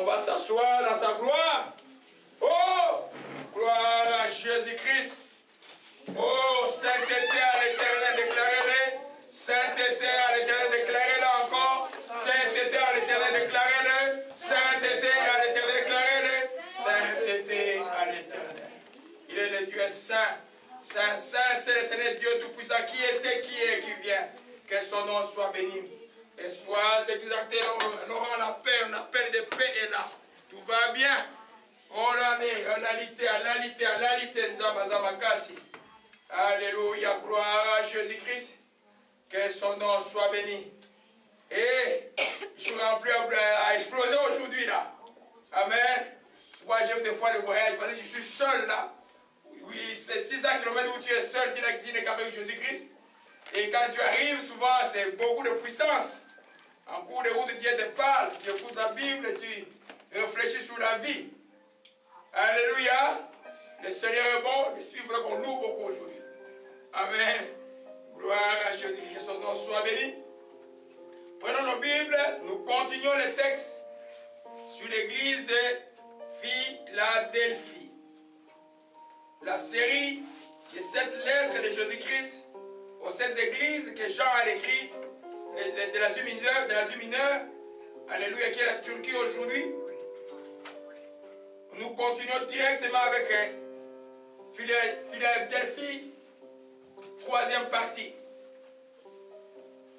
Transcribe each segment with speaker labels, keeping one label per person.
Speaker 1: On va s'asseoir dans sa gloire. Oh, gloire à Jésus-Christ. Oh, sainteté à l'Éternel, déclarez-le. Sainteté à l'Éternel, déclarez-le encore. Sainteté à l'Éternel, déclarez-le. Sainteté à l'Éternel, déclarez-le. Sainteté à l'Éternel. Il est le Dieu saint. Saint, saint, c'est le Seigneur Dieu Tout-Puissant qui était, qui est, qui vient. Que son nom soit béni. Et soit exalté. Nous aurons la paix, on appelle de paix est là. Tout va bien. On en est, à l'alité, Nzamazamakasi. Alléluia, gloire à Jésus-Christ. Que son nom soit béni. Et je suis rempli à exploser aujourd'hui là. Amen. Moi j'aime des fois le voyage, parce que je suis seul là. Oui, c'est 600 km où tu es seul, tu n'es qu'avec Jésus-Christ. Et quand tu arrives, souvent c'est beaucoup de puissance. En cours de route, Dieu te parle, tu écoutes la Bible, tu réfléchis sur la vie. Alléluia. Le Seigneur est bon, l'Esprit veut qu'on loue beaucoup aujourd'hui. Amen. Gloire à Jésus-Christ, que son nom soit béni. Prenons nos Bibles, nous continuons le texte sur l'église de Philadelphie. La série de 7 lettres de Jésus-Christ aux 7 églises que Jean a écrit de l'Asie mineure, alléluia, qui est la Turquie aujourd'hui. Nous continuons directement avec Philadelphie, 3e partie.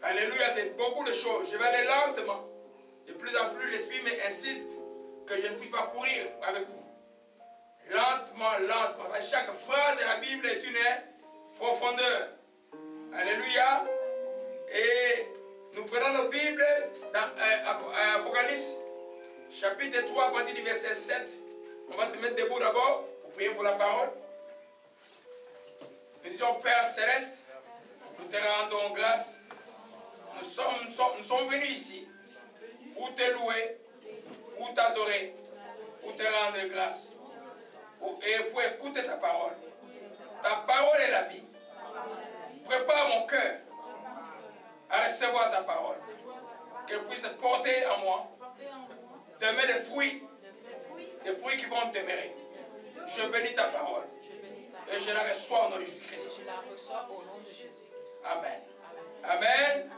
Speaker 1: Alléluia, c'est beaucoup de choses. Je vais aller lentement. De plus en plus, l'Esprit m'insiste que je ne puisse pas courir avec vous. Lentement, lentement. Chaque phrase de la Bible est une profondeur. Alléluia. Et nous prenons nos Bibles dans Apocalypse, chapitre 3, à partir du verset 7. On va se mettre debout d'abord pour prier pour la parole. Nous disons, Père Céleste, nous te rendons grâce. Nous sommes venus ici pour te louer, pour t'adorer, pour te rendre grâce et pour écouter ta parole. Ta parole est la vie. Prépare mon cœur à recevoir ta parole. Qu'elle puisse porter en moi des fruits qui vont demeurer. Je bénis ta parole et je la reçois au nom de Jésus-Christ. Amen. Amen.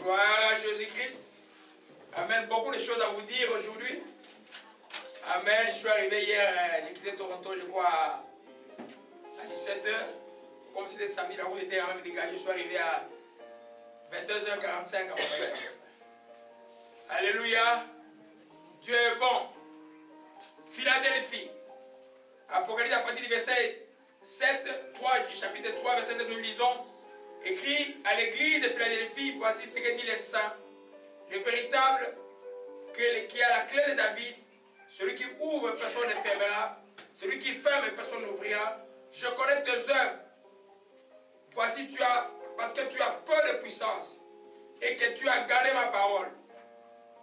Speaker 1: Gloire à Jésus-Christ. Amen. Beaucoup de choses à vous dire aujourd'hui. Amen. Je suis arrivé hier, j'ai quitté Toronto, je crois, à 17 h. Comme c'était samedi, la route était quand même dégagée. Je suis arrivé à 22h45 à Montréal. Alléluia. Dieu est bon. Philadelphie. Apocalypse à partir du verset 7, 3, chapitre 3, verset 7, nous lisons. Écrit à l'église de Philadelphie, voici ce que dit les saints. Le véritable, qui a la clé de David, celui qui ouvre, personne ne fermera. Celui qui ferme, personne n'ouvrira. Je connais tes œuvres. Voici, parce que tu as peu de puissance et que tu as gardé ma parole.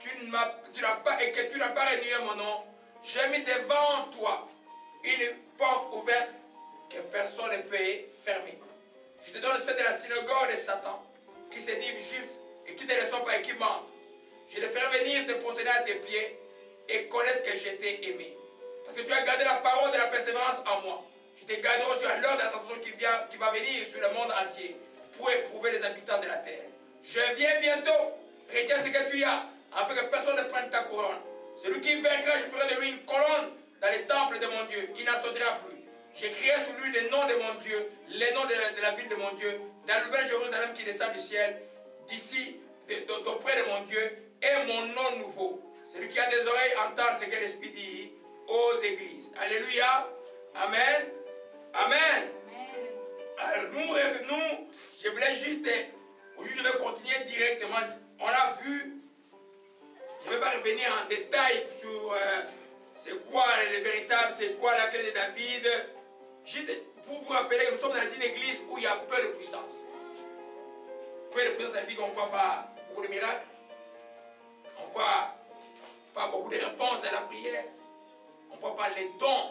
Speaker 1: Et que tu n'as pas renié mon nom. J'ai mis devant toi une porte ouverte que personne ne peut fermer. Je te donne celle de la synagogue de Satan, qui se dit juif et qui ne le sont pas et qui mentent. Je les ferai venir se prosterner à tes pieds et connaître que je t'ai aimé. Parce que tu as gardé la parole de la persévérance en moi. Je te garderai aussi à l'heure de l'attention qui va venir sur le monde entier pour éprouver les habitants de la terre. Je viens bientôt. Retiens ce que tu as, afin que personne ne prenne ta couronne. Celui qui vaincra, je ferai de lui une colonne dans les temples de mon Dieu. Il n'en sautera plus. J'écrirai sur lui le nom de mon Dieu, le nom de la ville de mon Dieu, dans le nouvel Jérusalem qui descend du ciel, d'ici, d'auprès de mon Dieu, et mon nom nouveau. Celui qui a des oreilles entende ce que l'Esprit dit aux églises. Alléluia. Amen. Amen. Alors, nous, je voulais juste, aujourd'hui je vais continuer directement. On a vu, je ne vais pas revenir en détail sur c'est quoi le véritable, c'est quoi la clé de David. Juste pour vous rappeler que nous sommes dans une église où il y a peu de puissance. Peu de puissance, ça veut dire qu'on ne voit pas beaucoup de miracles. On ne voit pas beaucoup de réponses à la prière. On ne voit pas les dons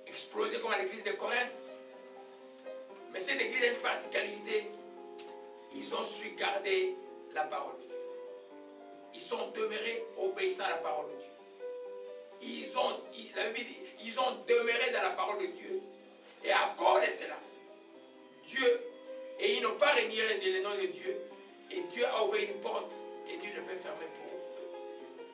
Speaker 1: exploser comme à l'église de Corinthe. Mais cette église a une particularité. Ils ont su garder la parole de Dieu. Ils sont demeurés obéissants à la parole de Dieu. Bible dit, ils ont demeuré dans la parole de Dieu. Et à cause de cela, Dieu, et ils n'ont pas renié le nom de Dieu. Et Dieu a ouvert une porte que Dieu ne peut fermer pour eux.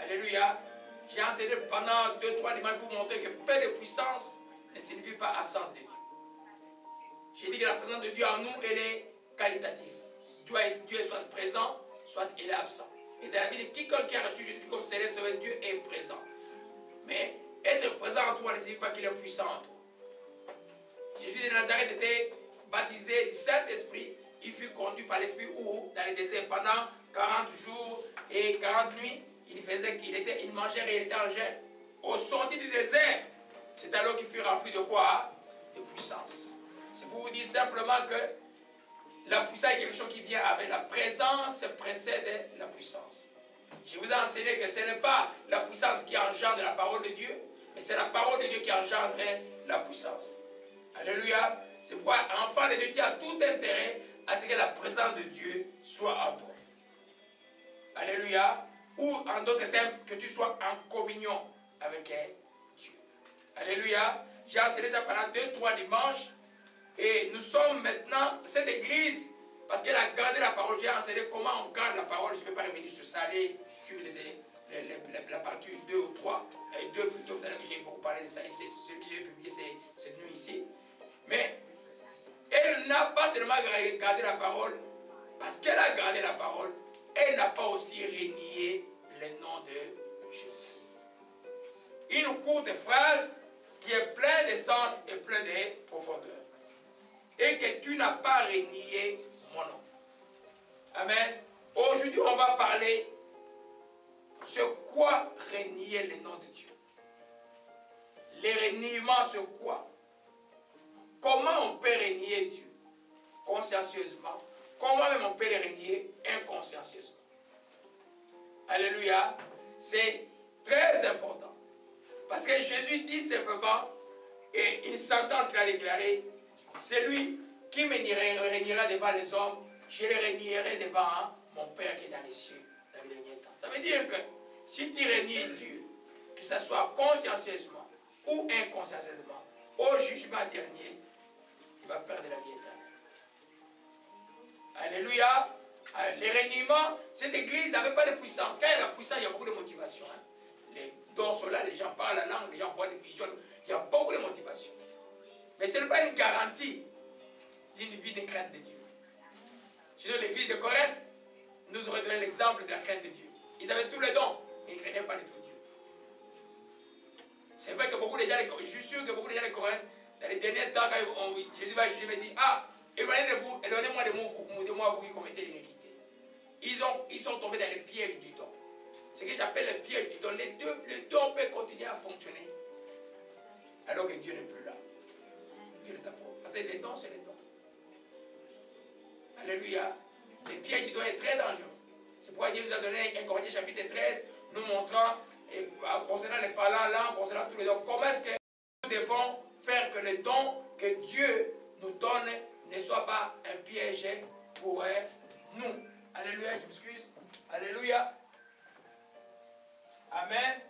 Speaker 1: Alléluia. J'ai enseigné pendant 2-3 dimanches pour montrer que peu de puissance ne signifie pas absence de Dieu. J'ai dit que la présence de Dieu en nous, elle est qualitative. Dieu est soit présent, soit il est absent. Et dans la Bible, quiconque qui a reçu Jésus comme Seigneur, Dieu est présent. Mais être présent en toi ne signifie pas qu'il est puissant en toi. Jésus de Nazareth était baptisé du Saint-Esprit. Il fut conduit par l'Esprit où, dans le désert, pendant 40 jours et 40 nuits, il mangeait et il était en jeûne. Au sorti du désert, c'est alors qu'il fut rempli de quoi? De puissance. C'est pour vous dire simplement que la puissance est quelque chose qui vient avec la présence précède la puissance. Je vous ai enseigné que ce n'est pas la puissance qui engendre la parole de Dieu, mais c'est la parole de Dieu qui engendre la puissance. Alléluia. C'est pourquoi, enfant de Dieu, tu as tout intérêt à ce que la présence de Dieu soit en toi. Alléluia. Ou en d'autres termes, que tu sois en communion avec Dieu. Alléluia. J'ai enseigné ça pendant 2-3 dimanches. Et nous sommes maintenant, cette église, parce qu'elle a gardé la parole, j'ai enseigné comment on garde la parole. Je ne vais pas revenir sur ça, allez suivre la partie 2 ou 3. Et 2 plutôt, vous savez que j'ai beaucoup parlé de ça. Et c'est celui que j'ai publié cette nuit ici. Mais elle n'a pas seulement gardé la parole, parce qu'elle a gardé la parole, elle n'a pas aussi renié le nom de Jésus-Christ. Une courte phrase qui est pleine de sens et pleine de profondeur. Et que tu n'as pas renié mon nom. Amen. Aujourd'hui, on va parler sur quoi renier le nom de Dieu. Les reniements sur quoi? Comment on peut renier Dieu? Consciencieusement. Comment même on peut le renier inconsciencieusement? Alléluia. C'est très important. Parce que Jésus dit simplement, et une sentence qu'il a déclarée, celui qui me régnera devant les hommes, je le régnerai devant mon Père qui est dans les cieux, dans le dernier temps. Ça veut dire que si tu régnes Dieu, que ce soit consciencieusement ou inconsciencieusement, au jugement dernier, il va perdre la vie éternelle. Alléluia. Les régnements, cette église n'avait pas de puissance. Quand il y a la puissance, il y a beaucoup de motivation. Les dons sont là, les gens parlent la langue, les gens voient des visions. Il y a beaucoup de motivation. Mais ce n'est pas une garantie d'une vie de crainte de Dieu. Sinon, l'église de Corinthe nous aurait donné l'exemple de la crainte de Dieu. Ils avaient tous les dons, mais ils ne craignaient pas du tout Dieu. C'est vrai que beaucoup de gens, je suis sûr que beaucoup de gens de Corinthe, dans les derniers temps, quand Jésus va juger, il dit, ah, éloignez-vous, éloignez-moi de moi, vous qui commettez l'iniquité. Ils sont tombés dans les pièges du don. Ce que j'appelle le piège du don. Le don peut continuer à fonctionner alors que Dieu n'est plus là. Dieu ne t'approuve. Parce que les dons, c'est les dons. Alléluia. Le piège du don est très dangereux. C'est pourquoi Dieu nous a donné 1 Corinthiens chapitre 13, nous montrant, concernant les parlants là, concernant tous les dons, comment est-ce que nous devons faire que les dons que Dieu nous donne ne soient pas un piège pour nous. Alléluia, je m'excuse. Alléluia. Amen.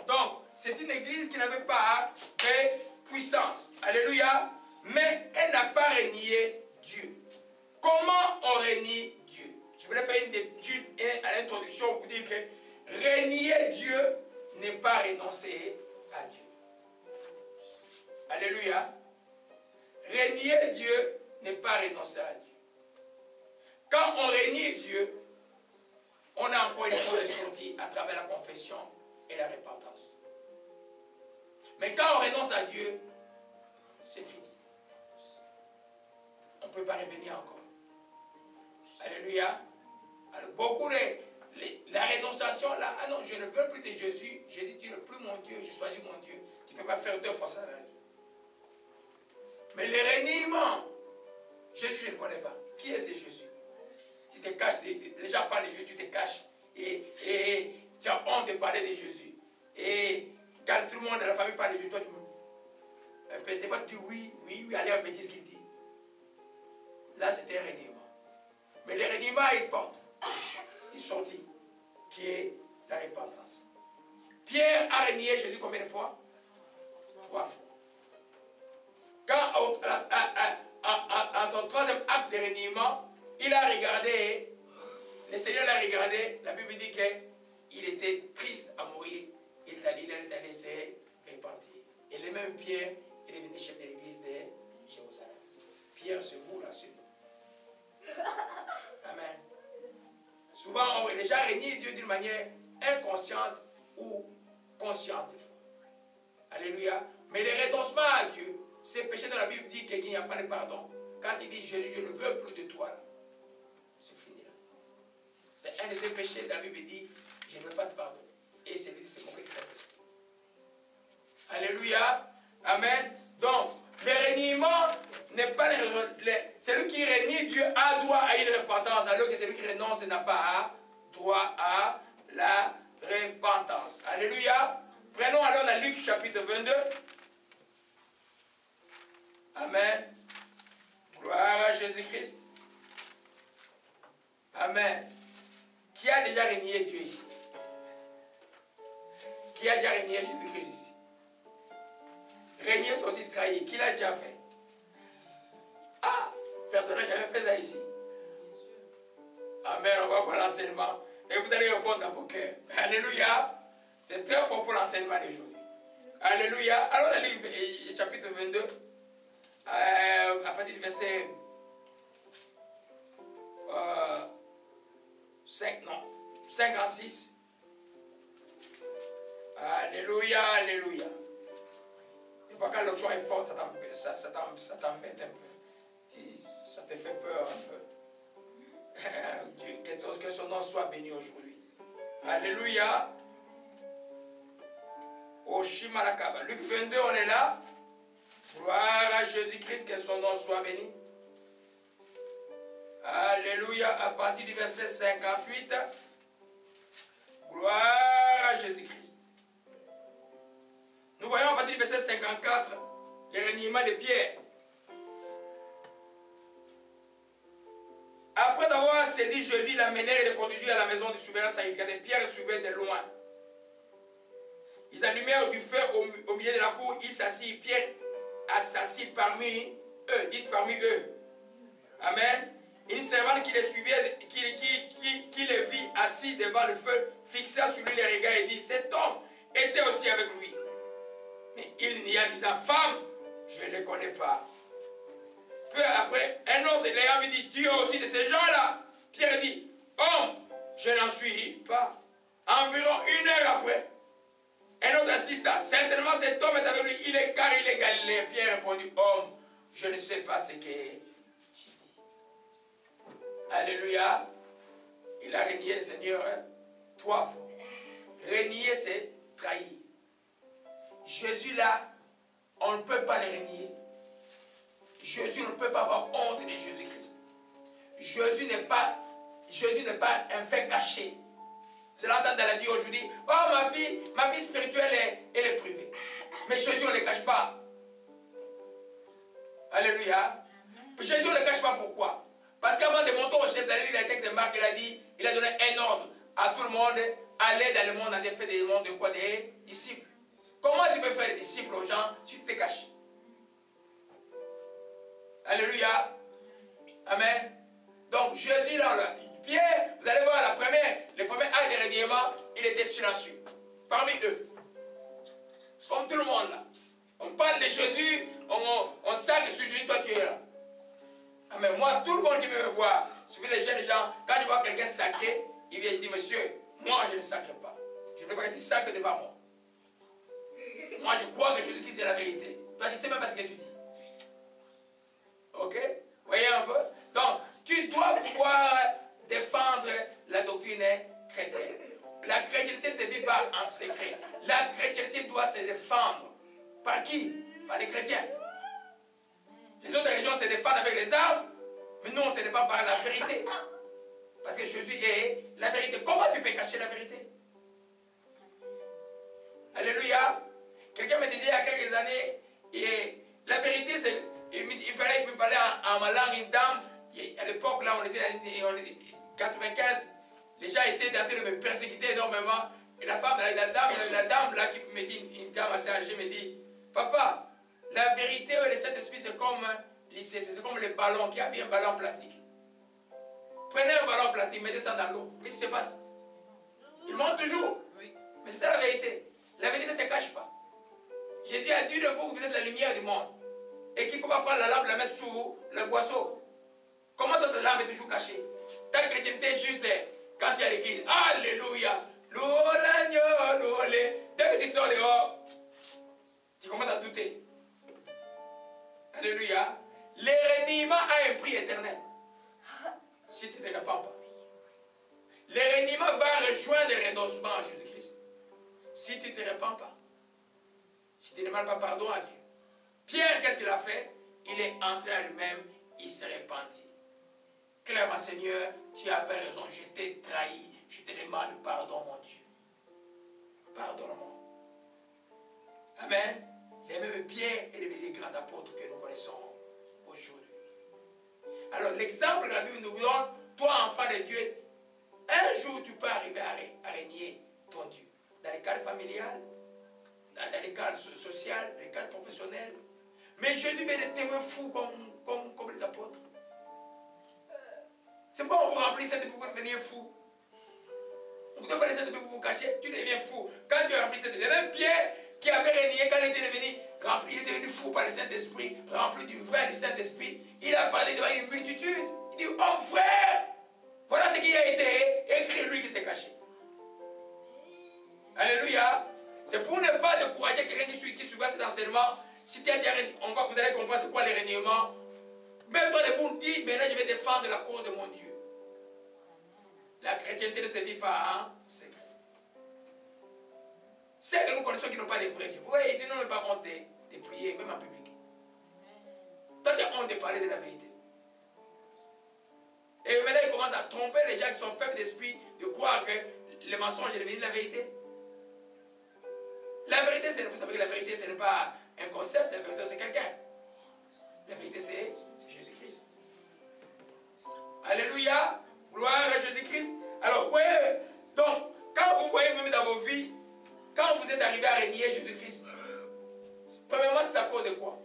Speaker 1: Donc, c'est une église qui n'avait pas de puissance. Alléluia. Mais elle n'a pas renié Dieu. Comment on renie Dieu? Je voulais faire juste à l'introduction vous dire que renier Dieu n'est pas renoncer à Dieu. Alléluia. Renier Dieu n'est pas renoncer à Dieu. Quand on renie Dieu, on a encore une fois de sortie à travers la confession et la repentance. Mais quand on renonce à Dieu, c'est fini. On ne peut pas revenir encore. Alléluia. Alors beaucoup la renonciation là, ah non, je ne veux plus de Jésus. Jésus, tu n'es plus mon Dieu, j'ai choisi mon Dieu. Tu ne peux pas faire 2 fois ça dans la vie. Mais le reniement, Jésus, je ne connais pas. Qui est ce Jésus? Tu te caches, les gens parlent de Jésus, tu te caches. Et tu as honte de parler de Jésus. Et quand tout le monde dans la famille parle de Jésus, toi, des fois tu dis oui, allez répéter ce qu'il dit. Là, c'était un reniement. Mais le reniement, il porte une sortie qui est la repentance. Pierre a renié Jésus combien de fois? 3 fois. Quand, en son troisième acte de reniement, il a regardé, le Seigneur l'a regardé, la Bible dit qu'il était triste à mourir, il allait se repentir. Et le même Pierre, il est devenu chef de l'église de Jérusalem. Pierre, c'est vous là, c'est nous. Amen. Souvent, on a déjà renié Dieu d'une manière inconsciente ou consciente des fois. Alléluia. Mais le renoncement à Dieu, c'est péché dans la Bible dit qu'il n'y a pas de pardon. Quand il dit Jésus, je ne veux plus de toi, c'est fini là. C'est un de ces péchés dans la Bible dit, je ne veux pas te pardonner. Et c'est mon Saint-Esprit. Alléluia. Amen. Donc, le reniement n'est pas celui qui renie Dieu a droit à une repentance, alors que celui qui renonce n'a pas droit à la repentance. Alléluia. Prenons alors dans Luc chapitre 22. Amen. Gloire à Jésus-Christ. Amen. Qui a déjà renié Dieu ici? Qui a déjà renié Jésus-Christ ici? Régner, c'est aussi trahir. Qui l'a déjà fait? Ah, personne n'a jamais fait ça ici. Amen, on va voir l'enseignement. Et vous allez répondre dans vos cœurs. Alléluia. C'est très profond l'enseignement d'aujourd'hui. Alléluia. Alors, dans le chapitre 22, à partir du verset 56. Alléluia, alléluia. Quand l'autre est forte, ça t'embête un peu. Ça te fait peur un peu. Que son nom soit béni aujourd'hui. Alléluia. Au Shimalakaba. Luc 22, on est là. Gloire à Jésus-Christ, que son nom soit béni. Alléluia. À partir du verset 58. Gloire à Jésus-Christ. Nous voyons à partir du verset 54 le reniement de Pierre. Après avoir saisi Jésus, il l'amenèrent et le conduisit à la maison du souverain sacrificateur. Pierre suivait de loin. Ils allumèrent du feu au milieu de la cour. Il s'assit. Pierre s'assit parmi eux. Dites parmi eux. Amen. Une servante qui les suivait, qui les vit assis devant le feu, fixa sur lui les regards et dit, cet homme était aussi avec lui. Mais il n'y a disant, femme, je ne les connais pas. Peu après, un autre l'ayant vu dit, tu es aussi de ces gens-là. Pierre dit, homme, je n'en suis pas. Environ 1 heure après, un autre insista, certainement cet homme est avec lui, car il est galiléen. Pierre répondit, homme, je ne sais pas ce que tu dis. Alléluia. Il a renié le Seigneur 3 fois. Renier, c'est trahir. Jésus là, on ne peut pas le renier. Jésus, on ne peut pas avoir honte de Jésus-Christ. Jésus n'est pas un fait caché. Vous allez entendre dans la vie aujourd'hui, oh ma vie spirituelle elle est privée. Mais Jésus, on ne le cache pas. Alléluia. Jésus, on ne le cache pas. Pourquoi? Parce qu'avant de monter au chef d'allée, dans le texte de Marc, il a donné un ordre à tout le monde, aller dans le monde, en fait des mondes de quoi? Des disciples. Comment tu peux faire des disciples aux gens si tu te caches? Alléluia. Amen. Donc Jésus, là, Pierre, vous allez voir, le premier acte de reniement, il était silencieux. Parmi eux. Comme tout le monde là. On parle de Jésus, on sait que sur Jésus, toi tu es là. Amen. Moi, tout le monde qui veut me voir, suivez les jeunes gens, quand je vois quelqu'un sacré, il vient et dit, monsieur, moi je ne sacre pas. Je ne veux pas que tu sacres devant moi. Moi je crois que Jésus-Christ c'est la vérité. Toi tu ne sais même pas ce que tu dis. Ok? Voyez un peu? Donc, tu dois pouvoir défendre la doctrine chrétienne. La chrétienté ne se vit pas en secret. La chrétienté doit se défendre. Par qui? Par les chrétiens. Les autres religions se défendent avec les armes, mais nous on se défend par la vérité. Parce que Jésus est la vérité. Comment tu peux cacher la vérité? Alléluia. Quelqu'un me disait il y a quelques années, et la vérité c'est, il me parlait en ma langue, une dame, à l'époque là on était en 95, les gens étaient en train de me persécuter énormément, Et la femme, la dame là qui me dit, une dame assez âgée me dit, papa, la vérité et le Saint-Esprit c'est comme lycée, c'est comme le ballon qui a un ballon en plastique. Prenez un ballon en plastique, mettez ça dans l'eau. Qu'est-ce qui se passe? Il monte toujours. Oui. Mais c'est la vérité. La vérité ne se cache pas. Jésus a dit de vous que vous êtes la lumière du monde. Et qu'il ne faut pas prendre la lampe et la mettre sous le boisseau. Comment votre lampe est toujours cachée? Ta chrétienté est juste quand tu es à l'église. Alléluia. Loué l'agneau, loué. Dès que tu sors dehors, tu commences à douter. Alléluia. Le reniement a un prix éternel. Si tu ne te répands pas. Le reniement va rejoindre le renoncement en Jésus-Christ. Si tu ne te répands pas. Si tu ne demandes pas pardon à Dieu. Pierre, qu'est-ce qu'il a fait? Il est entré à lui-même, il s'est repenti. Clairement, Seigneur, tu avais raison, je t'ai trahi, je te demande pardon, mon Dieu. Pardonne-moi. Amen. Les mêmes Pierre est devenu les grands apôtres que nous connaissons aujourd'hui. Alors, l'exemple de la Bible nous donne, toi, enfant de Dieu, un jour tu peux arriver à régner ton Dieu. Dans le cadre familial, dans les cadres sociaux, dans les cadres professionnels. Mais Jésus veut des témoins fous comme les apôtres. C'est pourquoi on vous remplit Saint-Esprit pour devenir fou. On ne vous donne pas le Saint-Esprit pour vous cacher, tu deviens fou. Quand tu es rempli Saint-Esprit, même Pierre qui avait régné, quand il était devenu rempli, il était devenu fou par le Saint-Esprit, rempli du vin du Saint-Esprit. Il a parlé devant une multitude. Il dit, oh frère, voilà ce qui a été écrit, lui qui s'est caché. Alléluia. C'est pour ne pas décourager quelqu'un qui suit cet enseignement. Si tu as dit, vous allez comprendre c'est quoi les reniements. Mets-toi debout, dis, maintenant je vais défendre la cause de mon Dieu. La chrétienté ne se vit pas en secret. C'est que nous connaissons qui n'ont pas de vrai Dieu. Vous voyez, ils n'ont pas honte de prier, même en public. Toi, tu as honte de parler de la vérité. Et maintenant, ils commencent à tromper les gens qui sont faibles d'esprit, de croire que le mensonge est devenu la vérité. La vérité, vous savez que la vérité, ce n'est pas un concept, la vérité, c'est quelqu'un. La vérité, c'est Jésus-Christ. Alléluia. Gloire à Jésus-Christ. Alors, ouais, donc, quand vous voyez même dans vos vies, quand vous êtes arrivé à régner Jésus-Christ, premièrement, c'est à cause de quoi?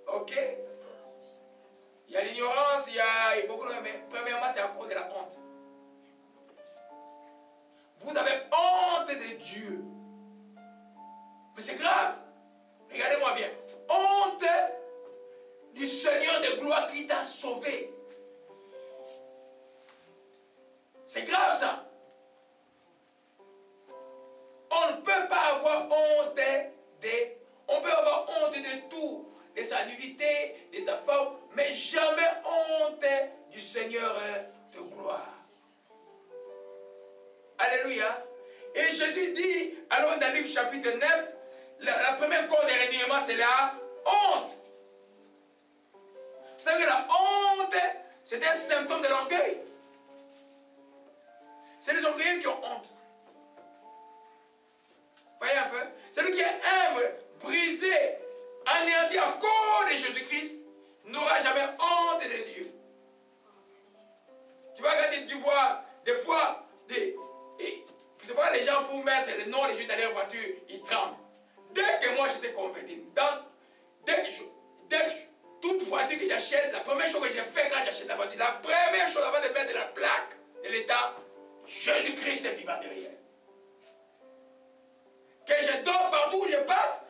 Speaker 1: Ok. Il y a l'ignorance, il y a beaucoup de... Mais premièrement, c'est à cause de la honte. Vous avez honte de Dieu. Mais c'est grave. Regardez-moi bien. Honte du Seigneur de gloire qui t'a sauvé. C'est grave ça. On ne peut pas avoir honte on peut avoir honte de tout, de sa nudité, de sa forme, mais jamais honte du Seigneur de gloire. Alléluia. Et Jésus dit, alors dans Luc chapitre 9, la première cause de reniement, c'est la honte. Vous savez que la honte, c'est un symptôme de l'orgueil. C'est les orgueilleux qui ont honte. Voyez un peu? Celui qui est humble, brisé, anéanti à cause de Jésus-Christ, n'aura jamais honte de Dieu. Tu vois, quand tu vois des fois, vous savez, les gens pour mettre le nom de Jésus dans leur voiture, ils tremblent. Dès que moi j'étais converti, dès que toute voiture que j'achète, la première chose que j'ai fait quand j'achète la voiture, la première chose avant de mettre la plaque de l'État, Jésus-Christ est vivant derrière. Que je dors partout où je passe,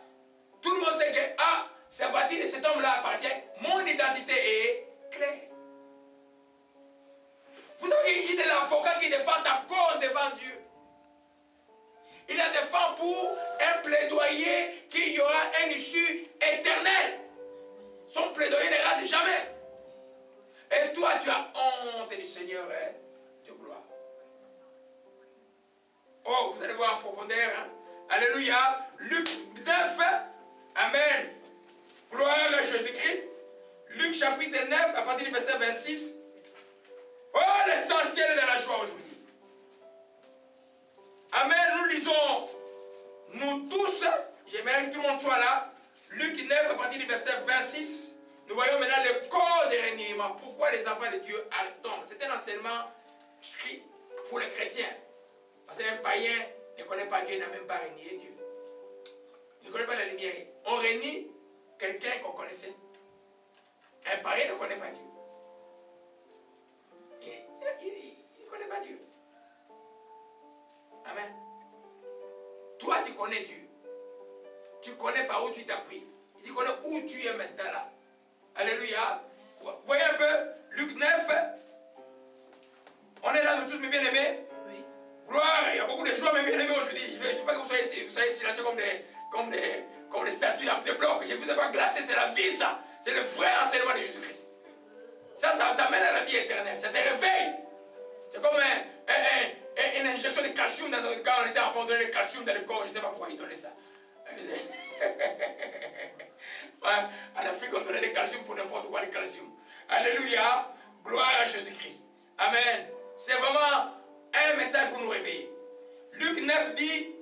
Speaker 1: tout le monde sait que, ah, cette voiture de cet homme-là appartient, mon identité est claire. Vous savez qu'il est l'avocat qui défend ta cause devant Dieu. Il la défend pour un plaidoyer qu'il y aura un issue éternelle. Son plaidoyer ne rate jamais. Et toi, tu as honte du Seigneur de gloire. Oh, vous allez voir en profondeur. Hein? Alléluia. Luc 9. Amen. Gloire à Jésus-Christ. Luc chapitre 9, à partir du verset 26. Oh, l'essentiel est dans la joie aujourd'hui. Amen. Nous lisons, nous tous, j'aimerais que tout le monde soit là. Luc 9, à partir du verset 26. Nous voyons maintenant le corps de reniement. Pourquoi les enfants de Dieu tombent? C'est un enseignement pour les chrétiens. Parce qu'un païen ne connaît pas Dieu, il n'a même pas renié Dieu. Il ne connaît pas la lumière. On renie quelqu'un qu'on connaissait. Un païen ne connaît pas Dieu. Il ne connaît pas Dieu. Amen. Toi, tu connais Dieu. Tu connais par où tu t'as pris. Tu connais où tu es maintenant là. Alléluia. Vous voyez un peu Luc 9. On est là, nous tous, mes bien-aimés. Oui. Gloire. Il y a beaucoup de joie, mes bien-aimés, aujourd'hui. Je ne veux pas que vous soyez silencieux comme des statues de blocs. Je ne vous ai pas glacé, c'est la vie, ça. C'est le vrai enseignement de Jésus-Christ. Ça t'amène à la vie éternelle. Ça te réveille. C'est comme une injection de calcium quand on était enfant, on donnait le calcium dans le corps. Je ne sais pas pourquoi ils donnaient ça. En Afrique, on donnait des calcium pour n'importe quoi, le calcium. Alléluia. Gloire à Jésus-Christ. Amen. C'est vraiment un message pour nous réveiller. Luc 9 dit,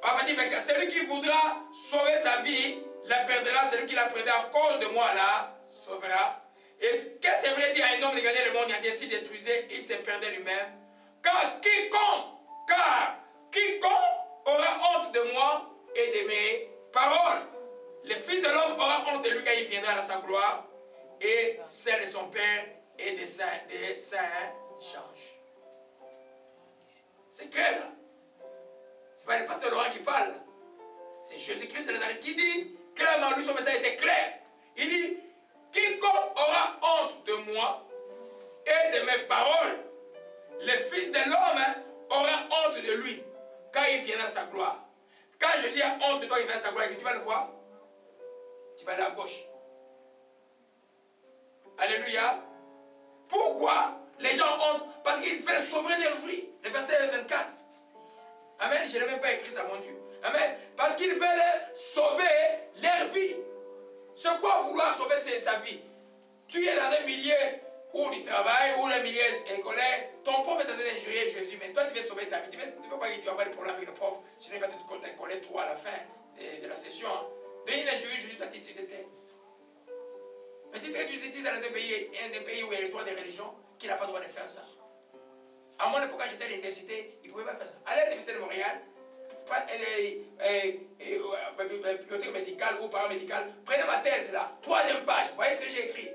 Speaker 1: à partir de 24, celui qui voudra sauver sa vie, la perdra. Celui qui la perdra à cause de moi, la sauvera. Et qu'est-ce que ça veut dire à un homme de gagner le monde entier s'il détruisait, il se perdait lui-même? Car quiconque aura honte de moi et de mes paroles, le Fils de l'homme aura honte de lui quand il viendra dans sa gloire, et celle de son Père et des saints change. C'est clair, là. Ce n'est pas le pasteur Laurent qui parle. C'est Jésus-Christ de Nazareth qui dit clairement, lui son message était clair. Il dit, quiconque aura honte de moi et de mes paroles, le Fils de l'homme aura honte de lui quand il viendra dans sa gloire. Quand Jésus a honte de toi, il vient dans sa gloire, tu vas le voir. Tu vas aller à gauche. Alléluia. Pourquoi les gens ont honte? Parce qu'ils veulent sauver leur vie. Le verset 24. Amen. Je n'ai même pas écrit ça, mon Dieu. Amen. Parce qu'ils veulent sauver leur vie. C'est quoi vouloir sauver sa vie? Tu es dans un milieu où tu travailles, ou un milieu scolaire, ton prof est en train d'injurier Jésus, mais toi tu veux sauver ta vie. Tu ne veux pas que tu vas avoir des problèmes avec le prof, sinon il va te coller toi à la fin de la session. De il injurie Jésus, toi tu te tais. Mais tu sais que tu te dis dans un pays où il y a le droit des religions, qui n'a pas le droit de faire ça. À mon époque, quand j'étais à l'université, il ne pouvait pas faire ça. Allez à l'université de Montréal, bibliothèque médicale ou paramédicale, prenez ma thèse là, 3e page, voyez ce que j'ai écrit.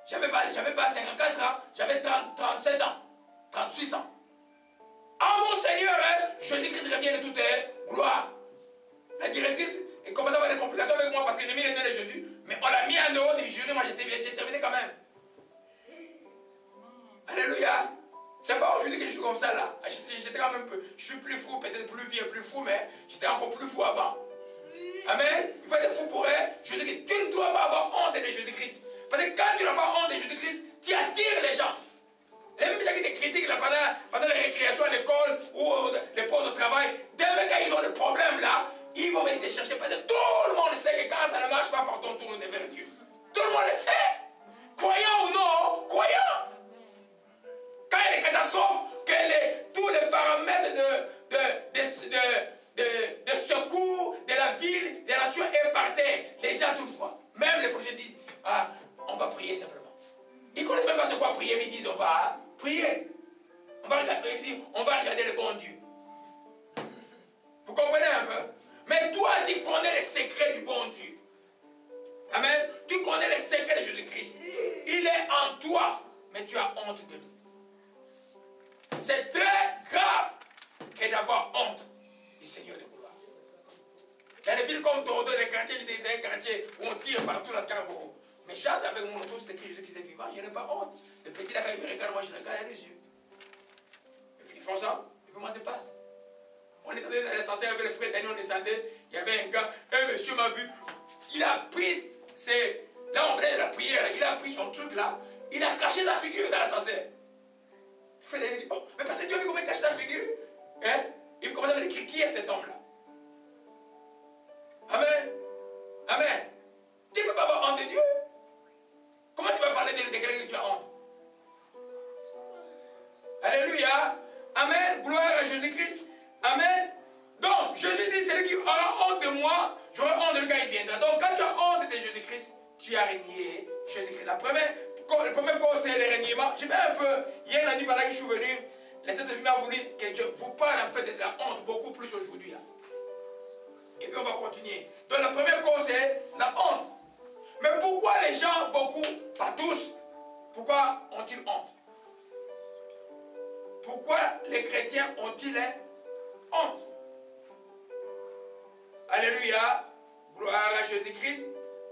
Speaker 1: J'avais pas 54 ans, j'avais 37 ans, 36 ans. Ah mon Seigneur, Jésus-Christ revient de toute gloire. La directrice commence à avoir des complications avec moi parce que j'ai mis le nom de Jésus, mais on l'a mis en dehors du jury, moi j'ai terminé quand même. Alléluia. C'est pas aujourd'hui que je suis comme ça là. J'étais quand même je suis plus fou, peut-être plus vieux, plus fou, mais j'étais encore plus fou avant. Amen. Il faut être fou pour elle. Je dis que tu ne dois pas avoir honte de Jésus-Christ. Parce que quand tu n'as pas honte de Jésus-Christ, tu attires les gens. Et même les gens qui te critiquent là, pendant les récréations à l'école ou les pauses de travail, demain quand ils ont des problèmes là, ils vont venir te chercher. Parce que tout le monde sait que quand ça ne marche pas par ton tour, on est vers Dieu. Tout le monde le sait. Croyant ou non, croyant. Quand il y a des catastrophes, que tous les paramètres de secours de la ville, des nations est par terre, les gens tout le temps. Même les projets disent, ah, on va prier simplement. Ils ne connaissent même pas ce quoi prier, mais ils disent, on va prier. On va regarder le bon Dieu. Vous comprenez un peu? Mais toi, tu connais les secrets du bon Dieu. Amen. Tu connais les secrets de Jésus-Christ. Il est en toi, mais tu as honte de lui. C'est très grave que d'avoir honte du Seigneur de gloire. Dans les villes comme Toronto, les quartiers, c'est un quartier où on tire partout la Scarborough. Mais chante avec mon auto, c'est écrit Jésus-Christ est vivant, je n'ai pas honte. Le petit là, quand il me regarde, moi je le regarde les yeux. Et puis ils font ça, et puis moi ça passe. On était dans l'ascenseur avec le frère Daniel, on descendait, il y avait un gars, un monsieur m'a vu, il a pris là on venait de la prière, il a pris son truc là, il a caché sa figure dans l'ascenseur. Le frère Daniel dit, oh, mais parce que Dieu a vu comment il cache sa figure. Hein? Il me commence à me dire, qui est cet homme là? Amen. Amen. Tu ne peux pas avoir honte de Dieu. Comment tu vas parler de quelqu'un que tu as honte? Alléluia. Amen. Gloire à Jésus-Christ. Amen. Donc, Jésus dit, celui qui aura honte de moi, j'aurai honte de lui quand il viendra. Donc, quand tu as honte de Jésus-Christ, tu as renié Jésus-Christ. Le premier cause, c'est le reniement. J'ai bien un peu, hier la nuit, pendant que je suis venu, le Saint-Esprit m'a voulu que je vous parle un peu de la honte, beaucoup plus aujourd'hui là. Et puis on va continuer. Donc la première cause, c'est la honte. Mais pourquoi les gens, beaucoup, pas tous, pourquoi ont-ils honte? Pourquoi les chrétiens ont-ils honte? Alléluia. Gloire à Jésus-Christ.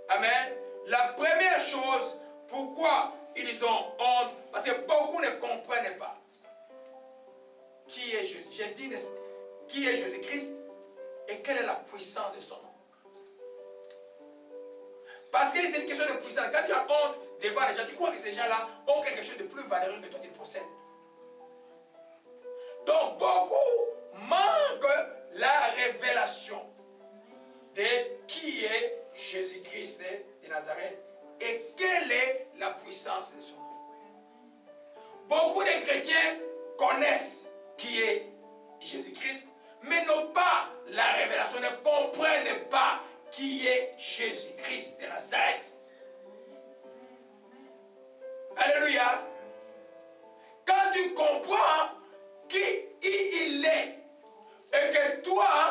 Speaker 1: Amen. La première chose, pourquoi ils ont honte? Parce que beaucoup ne comprennent pas qui est Jésus. J'ai dit qui est Jésus-Christ et quelle est la puissance de son nom. Parce que c'est une question de puissance. Quand tu as honte devant les gens, tu crois que ces gens-là ont quelque chose de plus valeureux que toi tu possèdes. Donc beaucoup manquent la révélation de qui est Jésus-Christ de Nazareth et quelle est la puissance de son nom. Beaucoup de chrétiens connaissent qui est Jésus-Christ, mais n'ont pas la révélation, ne comprennent pas qui est Jésus-Christ de Nazareth. Alléluia. Quand tu comprends qui il est et que toi,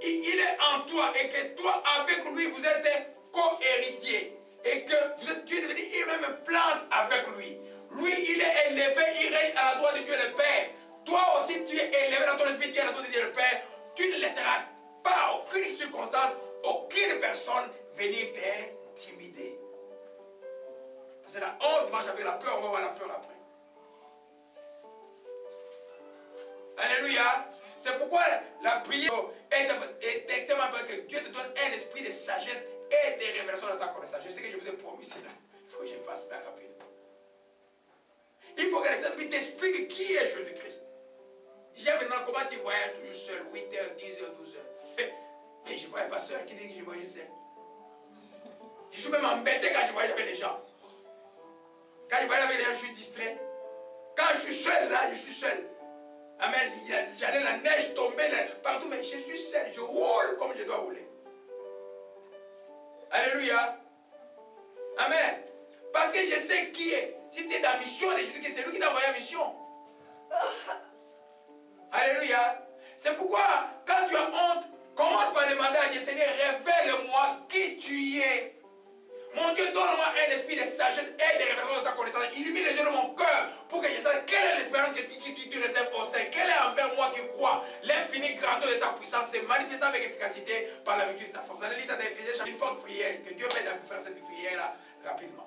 Speaker 1: il est en toi et que toi avec lui vous êtes co-héritier et que tu es devenu même plante avec lui. Lui, il est élevé, il règne à la droite de Dieu le Père. Toi aussi, tu es élevé dans ton esprit, tu es à la droite de Dieu le Père. Tu ne laisseras pas aucune circonstance, aucune personne venir t'intimider. Parce que la honte marche avec la peur, on va voir la peur après. Alléluia. C'est pourquoi la prière est extrêmement importante, que Dieu te donne un esprit de sagesse et de révélation dans ta connaissance. Je sais que je vous ai promis cela. Il faut que je fasse ça rapidement. Il faut que le Saint-Esprit t'explique qui est Jésus-Christ. Déjà maintenant, comment tu voyages toujours seul, 8h, 10h, 12h. Mais je ne voyais pas seul. Qui dit que je voyais seul? Je suis même embêté quand je voyage avec les gens. Quand je voyage avec les gens, je suis distrait. Quand je suis seul, là, je suis seul. Amen. J'allais la neige tomber partout, mais je suis seul. Je roule comme je dois rouler. Alléluia. Amen. Parce que je sais qui est. Si tu es dans la mission de Jésus, c'est lui qui t'a envoyé en mission. Alléluia. C'est pourquoi, quand tu as honte, commence par demander à Dieu, Seigneur, révèle-moi qui tu es. Mon Dieu, donne-moi un esprit de sagesse et de révélation de ta connaissance. Illumine les yeux de mon cœur pour que je sache quelle est l'espérance que tu réserves au sein. Quelle est envers moi qui crois l'infinie grandeur de ta puissance se manifestant avec efficacité par la vertu de ta force. Vous allez lire ça dans Éphésiens, une forte prière. Que Dieu m'aide à faire cette prière-là rapidement.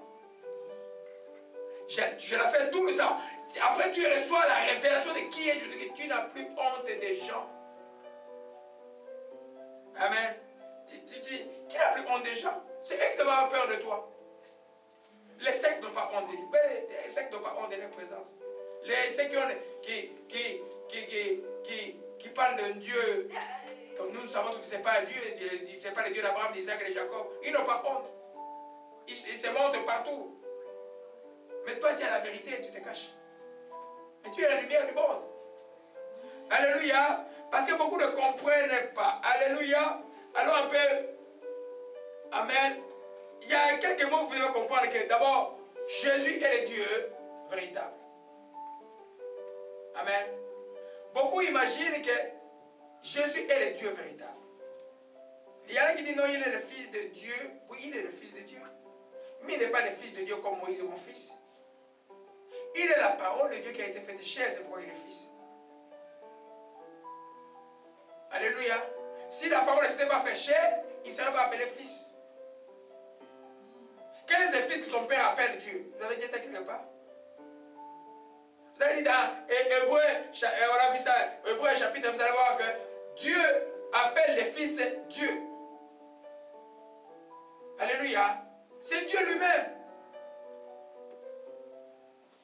Speaker 1: Je la fais tout le temps. Après, tu reçois la révélation de qui est Jésus. Tu n'as plus honte des gens. Amen. Tu n'as plus honte des gens. C'est eux qui doivent avoir peur de toi. Les sectes n'ont pas honte. Les sectes n'ont pas honte de leur présence. Les sectes qui parlent d'un Dieu, comme nous savons que ce n'est pas un Dieu, ce n'est pas le Dieu d'Abraham, d'Isaac et de Jacob. Ils n'ont pas honte. Ils se montrent partout. Mais toi, tu as la vérité, tu te caches. Mais tu es la lumière du monde. Alléluia. Parce que beaucoup ne comprennent pas. Alléluia. Alors un peu. Amen. Il y a quelques mots que vous devez comprendre que d'abord, Jésus est le Dieu véritable. Amen. Beaucoup imaginent que Jésus est le Dieu véritable. Il y en a qui disent non, il est le Fils de Dieu. Oui, il est le Fils de Dieu. Mais il n'est pas le Fils de Dieu comme Moïse est mon fils. Il est la parole de Dieu qui a été faite chair, c'est pourquoi il est Fils. Alléluia. Si la parole ne s'était pas faite chair, il ne serait pas appelé Fils. Quel est ce fils que son père appelle Dieu? Vous avez dit ça quelque part? Vous avez dit dans Hébreu, on a vu ça, Hébreu chapitre, vous allez voir que Dieu appelle les fils Dieu. Alléluia. C'est Dieu lui-même.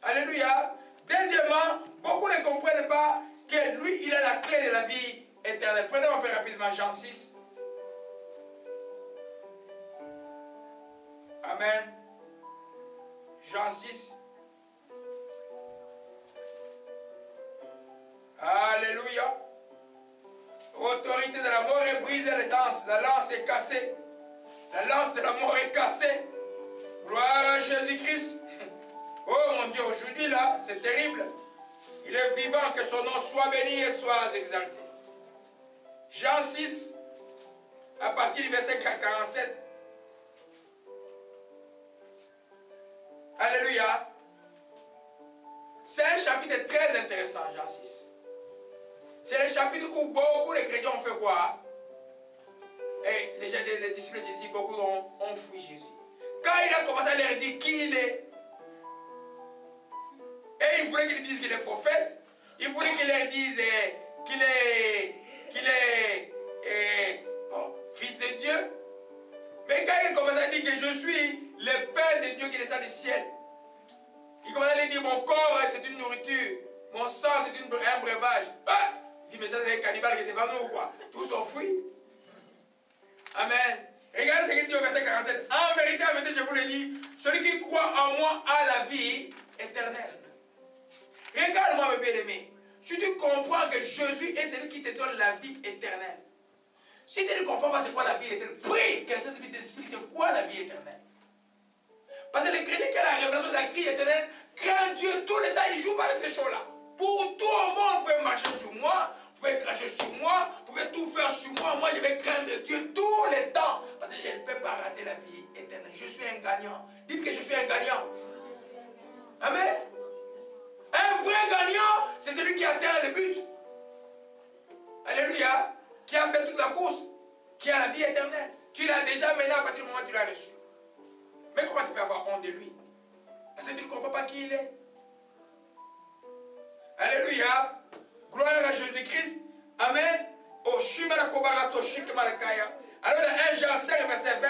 Speaker 1: Alléluia. Deuxièmement, beaucoup ne comprennent pas que lui, il a la clé de la vie éternelle. Prenez un peu rapidement Jean 6. Amen. Jean 6. Alléluia. Autorité de la mort est brisée, la lance est cassée. La lance de la mort est cassée. Gloire à Jésus-Christ. Oh mon Dieu, aujourd'hui là, c'est terrible. Il est vivant, que son nom soit béni et soit exalté. Jean 6, à partir du verset 47. Alléluia. C'est un chapitre très intéressant, Jean 6. C'est le chapitre où beaucoup de chrétiens ont fait quoi? Et les disciples de Jésus, beaucoup ont fui Jésus. Quand il a commencé à leur dire qui il est, et il voulait qu'ils disent qu'il est prophète, il voulait qu'il leur dise qu'il est fils de Dieu. Mais quand il commence à dire que je suis le Père de Dieu qui descend du ciel, il commence à lui dire mon corps c'est une nourriture, mon sang c'est un breuvage. Ah! Il dit mais ça c'est un cannibale qui est devant nous quoi. Tous sont fuis. Amen. Regardez ce qu'il dit au verset 47. En vérité, je vous le dis, celui qui croit en moi a la vie éternelle. Regarde-moi mes bien-aimés. Si tu comprends que Jésus est celui qui te donne la vie éternelle. Si tu ne comprends pas c'est quoi la vie éternelle, prie que le Saint-Esprit t'explique c'est quoi la vie éternelle. Parce que les chrétiens qui ont la révélation de la vie éternelle craignent Dieu tout le temps, ils ne jouent pas avec ces choses-là. Pour tout le monde, vous pouvez marcher sur moi, vous pouvez cracher sur moi, vous pouvez tout faire sur moi. Moi, je vais craindre Dieu tout le temps. Parce que je ne peux pas rater la vie éternelle. Je suis un gagnant. Dites que je suis un gagnant. Amen. Un vrai gagnant, c'est celui qui atteint le but. Alléluia. Qui a fait toute la course. Qui a la vie éternelle. Tu l'as déjà maintenant à partir du moment où tu l'as reçu. Mais comment tu peux avoir honte de lui? Parce que tu ne comprends pas qui il est. Alléluia. Gloire à Jésus-Christ. Amen. Alors dans 1 Jean 5, verset 20.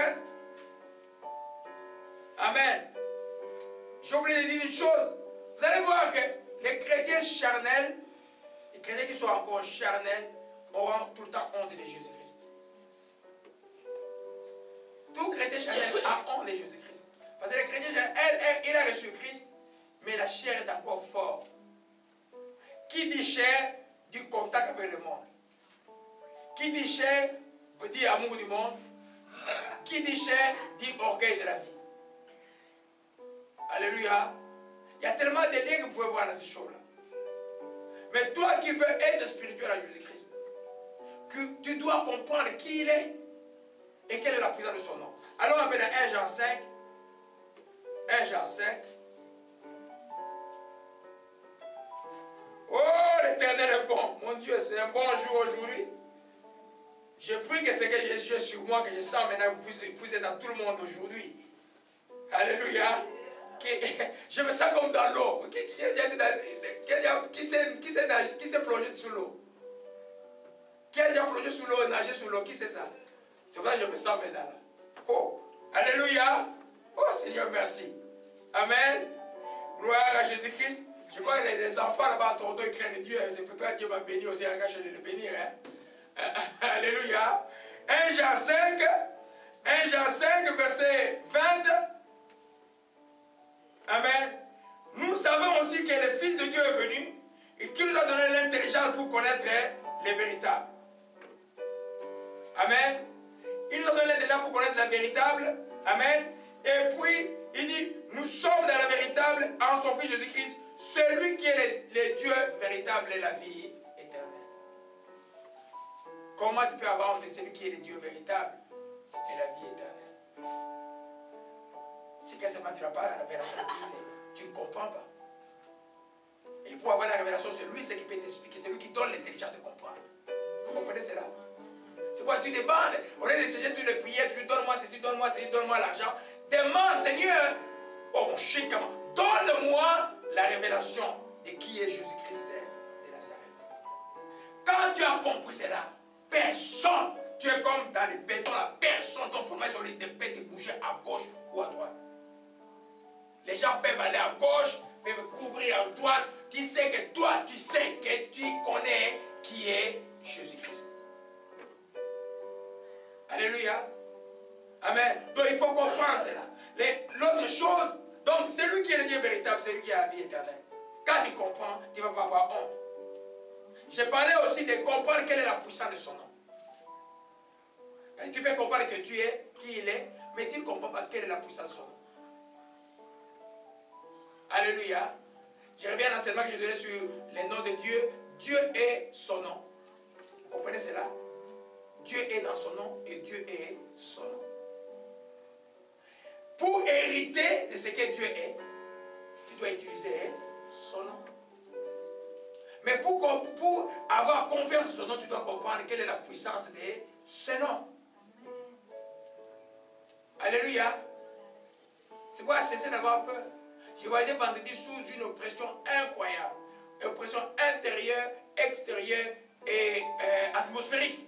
Speaker 1: Amen. J'ai oublié de dire une chose. Vous allez voir que les chrétiens charnels, les chrétiens qui sont encore charnels, auront tout le temps honte de Jésus-Christ. Tout chrétien charnel a honte de Jésus-Christ. Parce que les chrétiens charnels, il a reçu Christ, mais la chair est encore forte. Qui dit chair, dit contact avec le monde. Qui dit chair, dit amour du monde. Qui dit chair, dit orgueil de la vie. Alléluia. Il y a tellement de liens que vous pouvez voir dans ces choses-là. Mais toi qui veux être spirituel à Jésus-Christ, tu dois comprendre qui il est et quelle est la puissance de son nom. Alors on va dans 1 Jean 5. 1 Jean 5. Oh, l'Éternel est bon. Mon Dieu, c'est un bon jour aujourd'hui. Je prie que ce que j'ai sur moi, que je sens maintenant, vous puissiez dans tout le monde aujourd'hui. Alléluia. Je me sens comme dans l'eau. Qui s'est plongé sous l'eau? Qui a déjà plongé sous l'eau et nagé sous l'eau? Qui c'est ça? C'est pour ça que je me sens maintenant. Oh, alléluia. Oh Seigneur, merci. Amen. Gloire à Jésus-Christ. Je crois que les enfants là-bas à Toronto, ils craignent Dieu. C'est pourquoi Dieu m'a béni aussi. Regarde, je vais le bénir. Hein? Alléluia. 1 Jean 5. 1 Jean 5, verset 20. Amen. Nous savons aussi que le Fils de Dieu est venu et qu'il nous a donné l'intelligence pour connaître les véritables. Amen. Il nous a donné l'intelligence pour connaître la véritable. Amen. Et puis, il dit, nous sommes dans la véritable en son Fils Jésus-Christ, celui qui est le Dieu véritable et la vie éternelle. Comment tu peux avoir honte de celui qui est le Dieu véritable et la vie éternelle? Si que seulement tu n'as pas la révélation de qui il est, tu ne comprends pas. Et pour avoir la révélation, c'est lui qui peut t'expliquer, c'est lui qui donne l'intelligence de comprendre. Vous comprenez cela? C'est pourquoi tu demandes, au lieu de Seigneur, tu le prières, tu donnes-moi ceci, donne-moi l'argent. Demande, Seigneur, oh mon chikama, donne-moi la révélation de qui est Jésus-Christ de Nazareth. Quand tu as compris cela, personne, tu es comme dans les bétons, la personne, ton formation sur les peut te bouger à gauche ou à droite. Les gens peuvent aller à gauche, peuvent couvrir à droite. Tu sais que toi, tu sais que tu connais qui est Jésus-Christ. Alléluia. Amen. Donc il faut comprendre cela. L'autre chose, donc c'est lui qui est le Dieu véritable, c'est lui qui a la vie éternelle. Quand tu comprends, tu ne vas pas avoir honte. J'ai parlé aussi de comprendre quelle est la puissance de son nom. Parce que tu peux comprendre que tu es qui il est, Mais tu ne comprends pas quelle est la puissance de son nom. Alléluia. Je reviens à l'enseignement que j'ai donné sur les noms de Dieu. Dieu est son nom. Vous comprenez cela? Dieu est dans son nom et Dieu est son nom. Pour hériter de ce que Dieu est, tu dois utiliser son nom. Mais pour avoir confiance en son nom, tu dois comprendre quelle est la puissance de ce nom. Alléluia. C'est pourquoi cesser d'avoir peur. Je voyageais vendredi sous une oppression incroyable. Oppression intérieure, extérieure et atmosphérique.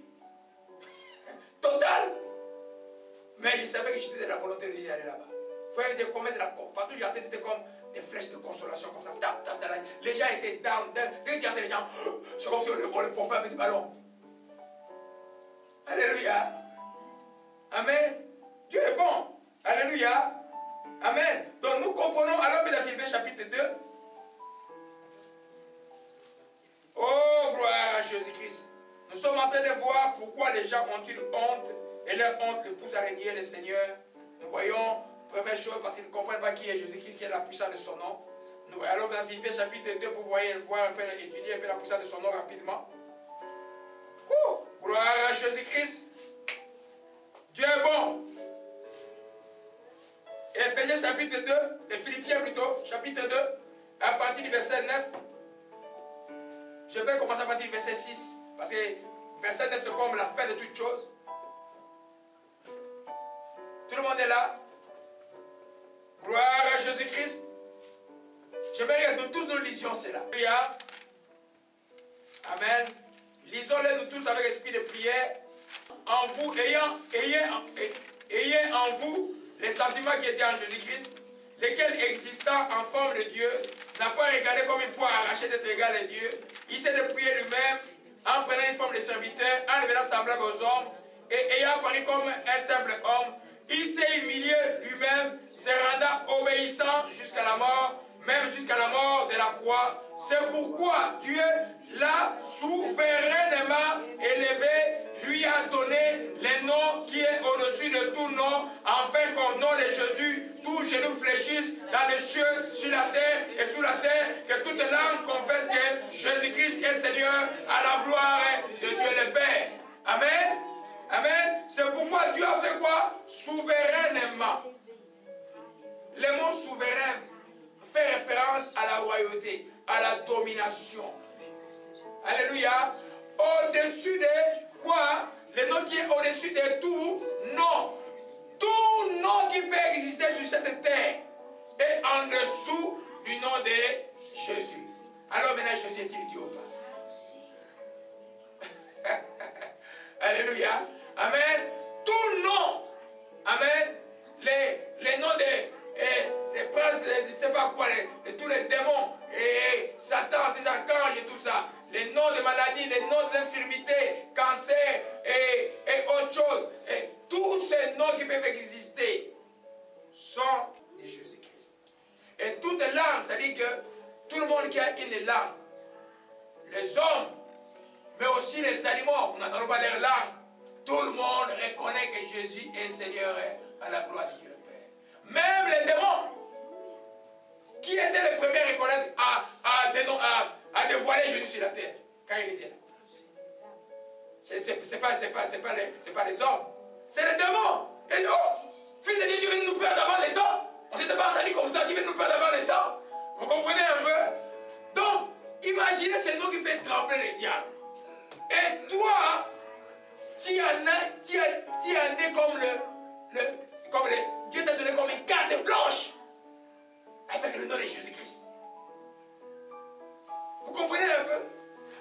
Speaker 1: Totale. Mais je savais que j'étais de la volonté d'y aller là-bas. Il faut éviter comment c'est la porte. Partout où j'entendais, c'était comme des flèches de consolation, comme ça. Tap, tap, dans la... Les gens étaient down. Dès que j'entendais les gens, c'est comme si on le pompait avec du ballon. Alléluia. Amen. Dieu est bon. Alléluia. Amen. Donc nous comprenons, alors dans Philippiens chapitre 2. Oh, gloire à Jésus-Christ. Nous sommes en train de voir pourquoi les gens ont une honte et leur honte le pousse à renier le Seigneur. Nous voyons, première chose, parce qu'ils ne comprennent pas qui est Jésus-Christ, qui est la puissance de son nom. Nous allons dans Philippiens chapitre 2 pour voir un peu, étudier un peu la puissance de son nom rapidement. Gloire à Jésus-Christ. Dieu est bon. Et Éphésiens chapitre 2, et Philippiens plutôt, chapitre 2, à partir du verset 9. Je vais commencer à partir du verset 6, parce que verset 9 c'est comme la fin de toute chose. Tout le monde est là. Gloire à Jésus-Christ. J'aimerais que nous tous nous lisions cela. Amen. Lisons-les nous tous avec esprit de prière. En vous, ayez en vous les sentiments qui étaient en Jésus-Christ, lesquels existant en forme de Dieu, n'a pas regardé comme une poire arrachée d'être égal à Dieu. Il s'est dépouillé lui-même en prenant une forme de serviteur, en devenant semblable aux hommes, et ayant apparu comme un simple homme, il s'est humilié lui-même, se rendant obéissant jusqu'à la mort, même jusqu'à la mort de la croix. C'est pourquoi Dieu l'a souverainement élevé, lui a donné le nom qui est au-dessus de tout nom, afin qu'au nom de Jésus, tout genou fléchisse dans les cieux, sur la terre et sous la terre, que toute langue confesse que Jésus-Christ est Seigneur, à la gloire de Dieu le Père. Amen. Amen. C'est pourquoi Dieu a fait quoi? Souverainement. Le mot souverain fait référence à la royauté, à la domination. Alléluia. Au-dessus de quoi? Le nom qui est au-dessus de tout nom. Tout nom qui peut exister sur cette terre est en dessous du nom de Jésus. Alors maintenant, Jésus est-il Dieu ou pas? Alléluia. Amen. Tout nom. Amen. Les noms des princes, je ne sais pas quoi, de tous les démons, et Satan, ses archanges et tout ça. Les noms de maladies, les noms d'infirmités, cancer et autre chose. Et tous ces noms qui peuvent exister sont de Jésus-Christ. Et toute langue, c'est-à-dire que tout le monde qui a une langue, les hommes, mais aussi les animaux, vous n'entendez pas leur langue, tout le monde reconnaît que Jésus est Seigneur à la gloire de Dieu le Père. Même les démons, qui étaient les premiers à reconnaître, à dévoiler Jésus sur la terre, quand il était là. C'est pas les hommes, c'est les démons. Et oh, fils de Dieu, Dieu vient nous perdre avant les temps. On ne s'était pas entendu comme ça, Dieu vient nous perdre avant les temps. Vous comprenez un peu? Donc, imaginez ce nom qui fait trembler les diables. Et toi, tu en es comme Dieu t'a donné comme une carte blanche avec le nom de Jésus-Christ. Vous comprenez un peu?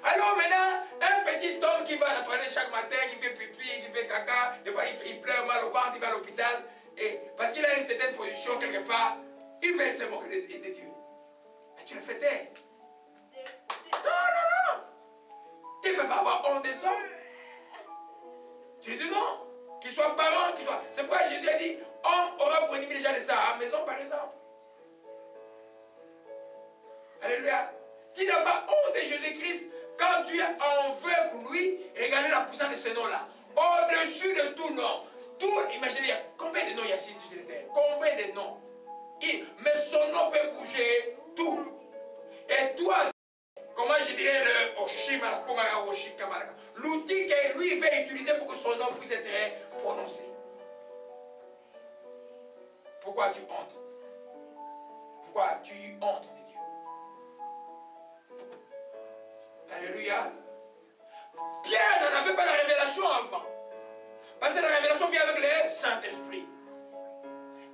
Speaker 1: Alors maintenant, un petit homme qui va à la toilette chaque matin, qui fait pipi, qui fait caca, des fois il pleure mal au ventre, il va à l'hôpital, et parce qu'il a une certaine position quelque part, il va se moquer de Dieu. Mais tu le fais taire. Non. Tu ne peux pas avoir honte des hommes. Tu dis non. Qu'ils soient parents, qu'ils soient... C'est pourquoi Jésus a dit, homme aura pour ennemi les gens de sa maison, par exemple. Alléluia. Tu n'as pas honte de Jésus-Christ quand tu es envers lui. Regardez la puissance de ce nom-là. Au-dessus de tout nom. Tout, imaginez, il y a combien de noms il y a L'outil que lui veut utiliser pour que son nom puisse être prononcé. Pourquoi tu hontes? Pourquoi as-tu eu honte de Dieu? Alléluia. Pierre n'en avait pas la révélation avant. Parce que la révélation vient avec le Saint-Esprit.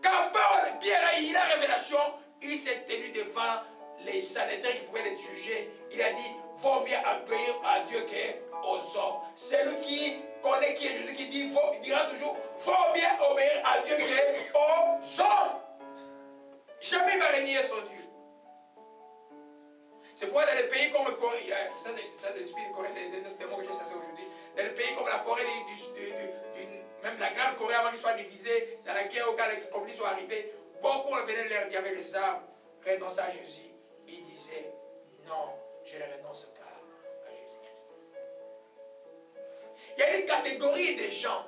Speaker 1: Quand Paul, Pierre a eu la révélation, il s'est tenu devant les Sanhédrins qui pouvaient les juger. Il a dit, vaut mieux obéir à Dieu qu'aux hommes. C'est lui qui connaît qui est Jésus, qui dit, il dira toujours, vaut mieux obéir à Dieu qu'aux hommes. Jamais il va régner son Dieu. C'est pourquoi dans les pays comme le Corée, ça c'est l'esprit de Corée, c'est des mots que j'ai chassés aujourd'hui. Dans les pays comme la Corée, même la grande Corée avant qu'ils soient divisés, dans la guerre au cas où les communistes sont arrivés, beaucoup venaient leur dire avec les armes, renoncer à Jésus. Ils disaient, non, je ne renonce pas à Jésus-Christ. Il y a une catégorie de gens,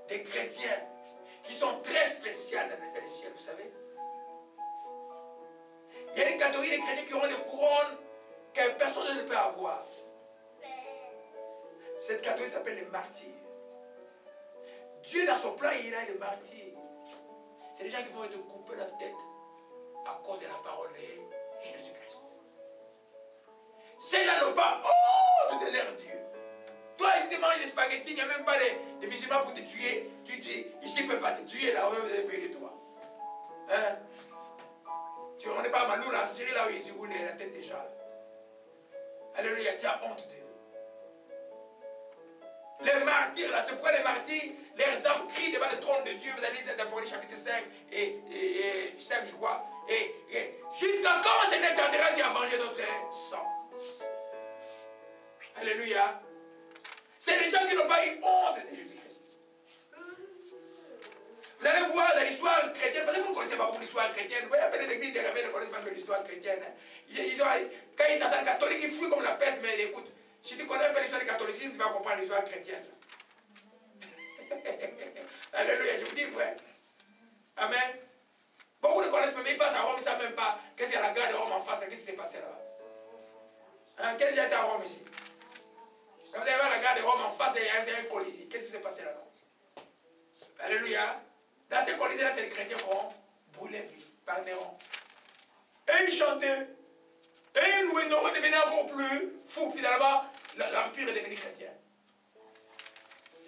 Speaker 1: des chrétiens, qui sont très spéciales dans le ciel, vous savez. Il y a une catégorie de chrétiens qui ont des couronnes que personne ne peut avoir. Cette catégorie s'appelle les martyrs. Dieu, dans son plan, il a les martyrs. C'est des gens qui vont te couper la tête à cause de la parole de Jésus-Christ. Ceux-là n'ont pas honte de leur Dieu. Toi, si tu manges des spaghettis, il n'y a même pas de musulmans pour te tuer. Tu dis, ici, il ne peut pas te tuer, là, on va payer de toi. Hein? On n'est pas à Maloula, en Syrie, là où ils roulent la tête des gens. Alléluia, tu as honte de nous. Les martyrs, là, c'est pourquoi les martyrs, leurs âmes crient devant le trône de Dieu. Vous allez lire dans Apocalypse chapitre 5 et 5, je crois. Et jusqu'à quand Seigneur tardera d'y venger notre sang? Alléluia. C'est les gens qui n'ont pas eu honte de Jésus-Christ. Vous allez voir dans l'histoire chrétienne, parce que vous ne connaissez pas beaucoup l'histoire chrétienne, vous voyez un peu les églises des réveils ne connaissent pas que l'histoire chrétienne. Hein. Quand ils s'entendent catholiques, ils fuient comme la peste, mais écoute, si tu connais un peu l'histoire du catholicisme, tu vas comprendre l'histoire chrétienne. Alléluia, je vous dis vrai. Amen. Beaucoup ne connaissent pas, mais ils passent à Rome, ils ne savent même pas qu'est-ce qu'il y a la gare de Rome en face, qu'est-ce qui s'est passé là-bas. Hein? Quel déjà été à Rome ici? Quand vous allez voir la gare de Rome en face, il y a un colisée. Qu'est-ce qui s'est passé là-bas? Alléluia. Dans ces colisées-là, c'est les chrétiens qui ont brûlé vifs par Néron. Et ils chantaient. Et ils louaient Néron, devenait encore plus fou. Finalement, l'empire est devenu chrétien.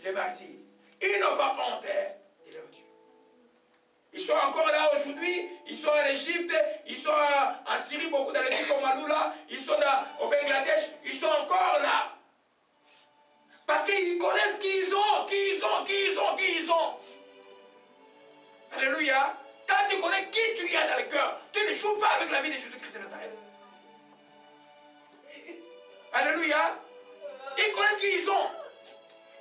Speaker 1: Les martyrs. Ils n'ont pas honte de leur Dieu. Ils sont encore là aujourd'hui. Ils sont en Égypte. Ils sont en Syrie, beaucoup dans les pays comme Maloula. Ils sont au Bangladesh. Ils sont encore là. Parce qu'ils connaissent qui ils ont. Alléluia. Quand tu connais qui tu es dans le cœur, tu ne joues pas avec la vie de Jésus-Christ de Nazareth. Alléluia. Ils connaissent qui ils ont.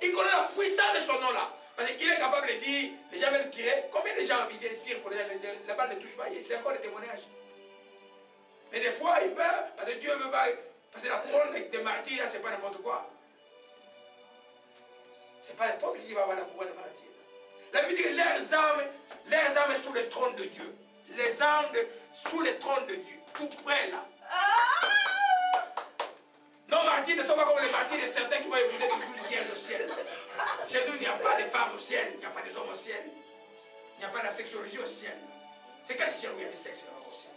Speaker 1: Ils connaissent la puissance de son nom là. Parce qu'il est capable de dire, les gens veulent tirer. Combien de gens viennent tirer pour la balle ne touche pas? C'est encore le témoignage. Mais des fois, ils peuvent, parce que Dieu veut pas. Parce que la couronne des martyrs, c'est pas n'importe quoi. C'est pas n'importe qui va avoir la couronne de martyrs. La Bible dit que leurs âmes sous le trône de Dieu. Les âmes sous le trône de Dieu. Tout près là. Nos martyrs ne sont pas comme les martyrs de certains qui vont épouser de 12 vierges au ciel. Chez nous, il n'y a pas de femmes au ciel, il n'y a pas des hommes au ciel. Il n'y a pas de la sexologie au ciel. C'est quel ciel où il y a des sexes au ciel?